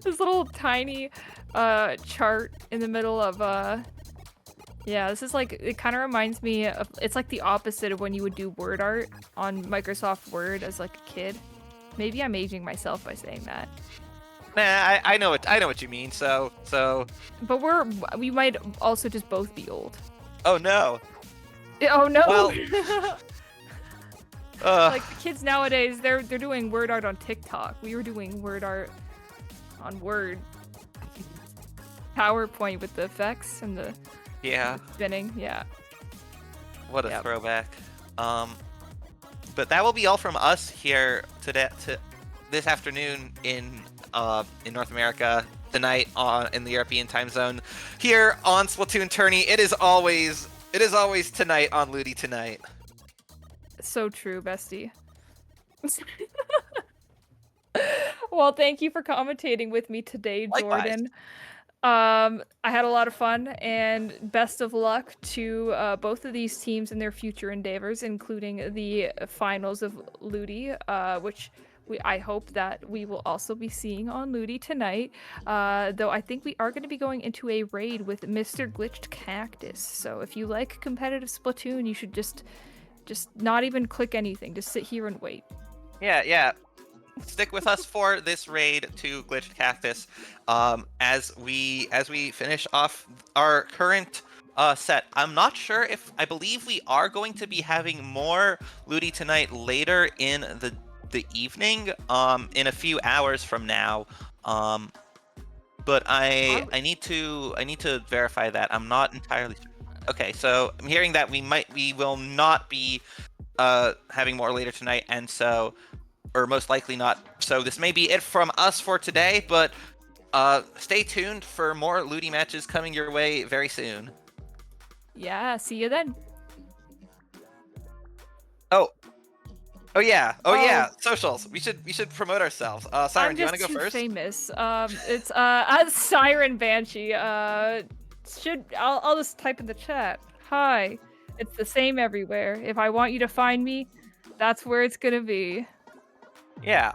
S4: This little tiny chart in the middle of yeah, this is like, it kind of reminds me of, it's like the opposite of when you would do word art on Microsoft Word as like a kid. Maybe I'm aging myself by saying that.
S5: Nah, I know what you mean. So.
S4: But we might also just both be old.
S5: Oh no.
S4: Oh no.
S5: Well.
S4: Like the kids nowadays, they're doing word art on TikTok. We were doing word art on Word. PowerPoint with the effects and the spinning. Yeah.
S5: What a throwback. But that will be all from us here today, this afternoon in North America, tonight in the European time zone. Here on SplatoonTourney, it is always tonight on Ludi Tonight.
S4: So true, bestie. Well, thank you for commentating with me today, Jordan. I had a lot of fun, and best of luck to both of these teams in their future endeavors, including the finals of Ludi, which I hope that we will also be seeing on Ludi tonight. Though I think we are going to be going into a raid with Mr. Glitched Cactus. So if you like competitive Splatoon, you should just not even click anything. Just sit here and wait.
S5: Yeah. Stick with us for this raid to Glitched Cactus as we finish off our current set. I'm not sure I believe we are going to be having more Ludi tonight later in the evening, in a few hours from now. But I need to verify that. I'm not entirely sure. Okay, so I'm hearing that we will not be having more later tonight, and so, or most likely not. So this may be it from us for today, but stay tuned for more Ludi matches coming your way very soon.
S4: Yeah, see you then.
S5: Oh yeah, socials. We should promote ourselves. Siren, do you want to go first?
S4: I'm just too famous. It's Siren Banshee. I'll just type in the chat. Hi. It's the same everywhere. If I want you to find me, that's where it's gonna be.
S5: Yeah,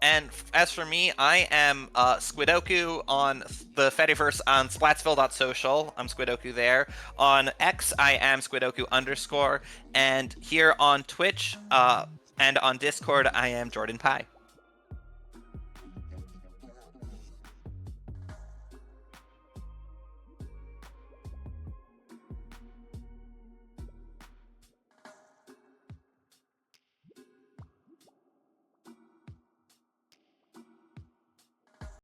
S5: and as for me, I am Squidoku on the Fediverse on Splatsville.social. I'm Squidoku there. On X, I am Squidoku_, and here on Twitch and on Discord, I am Jordan Pie.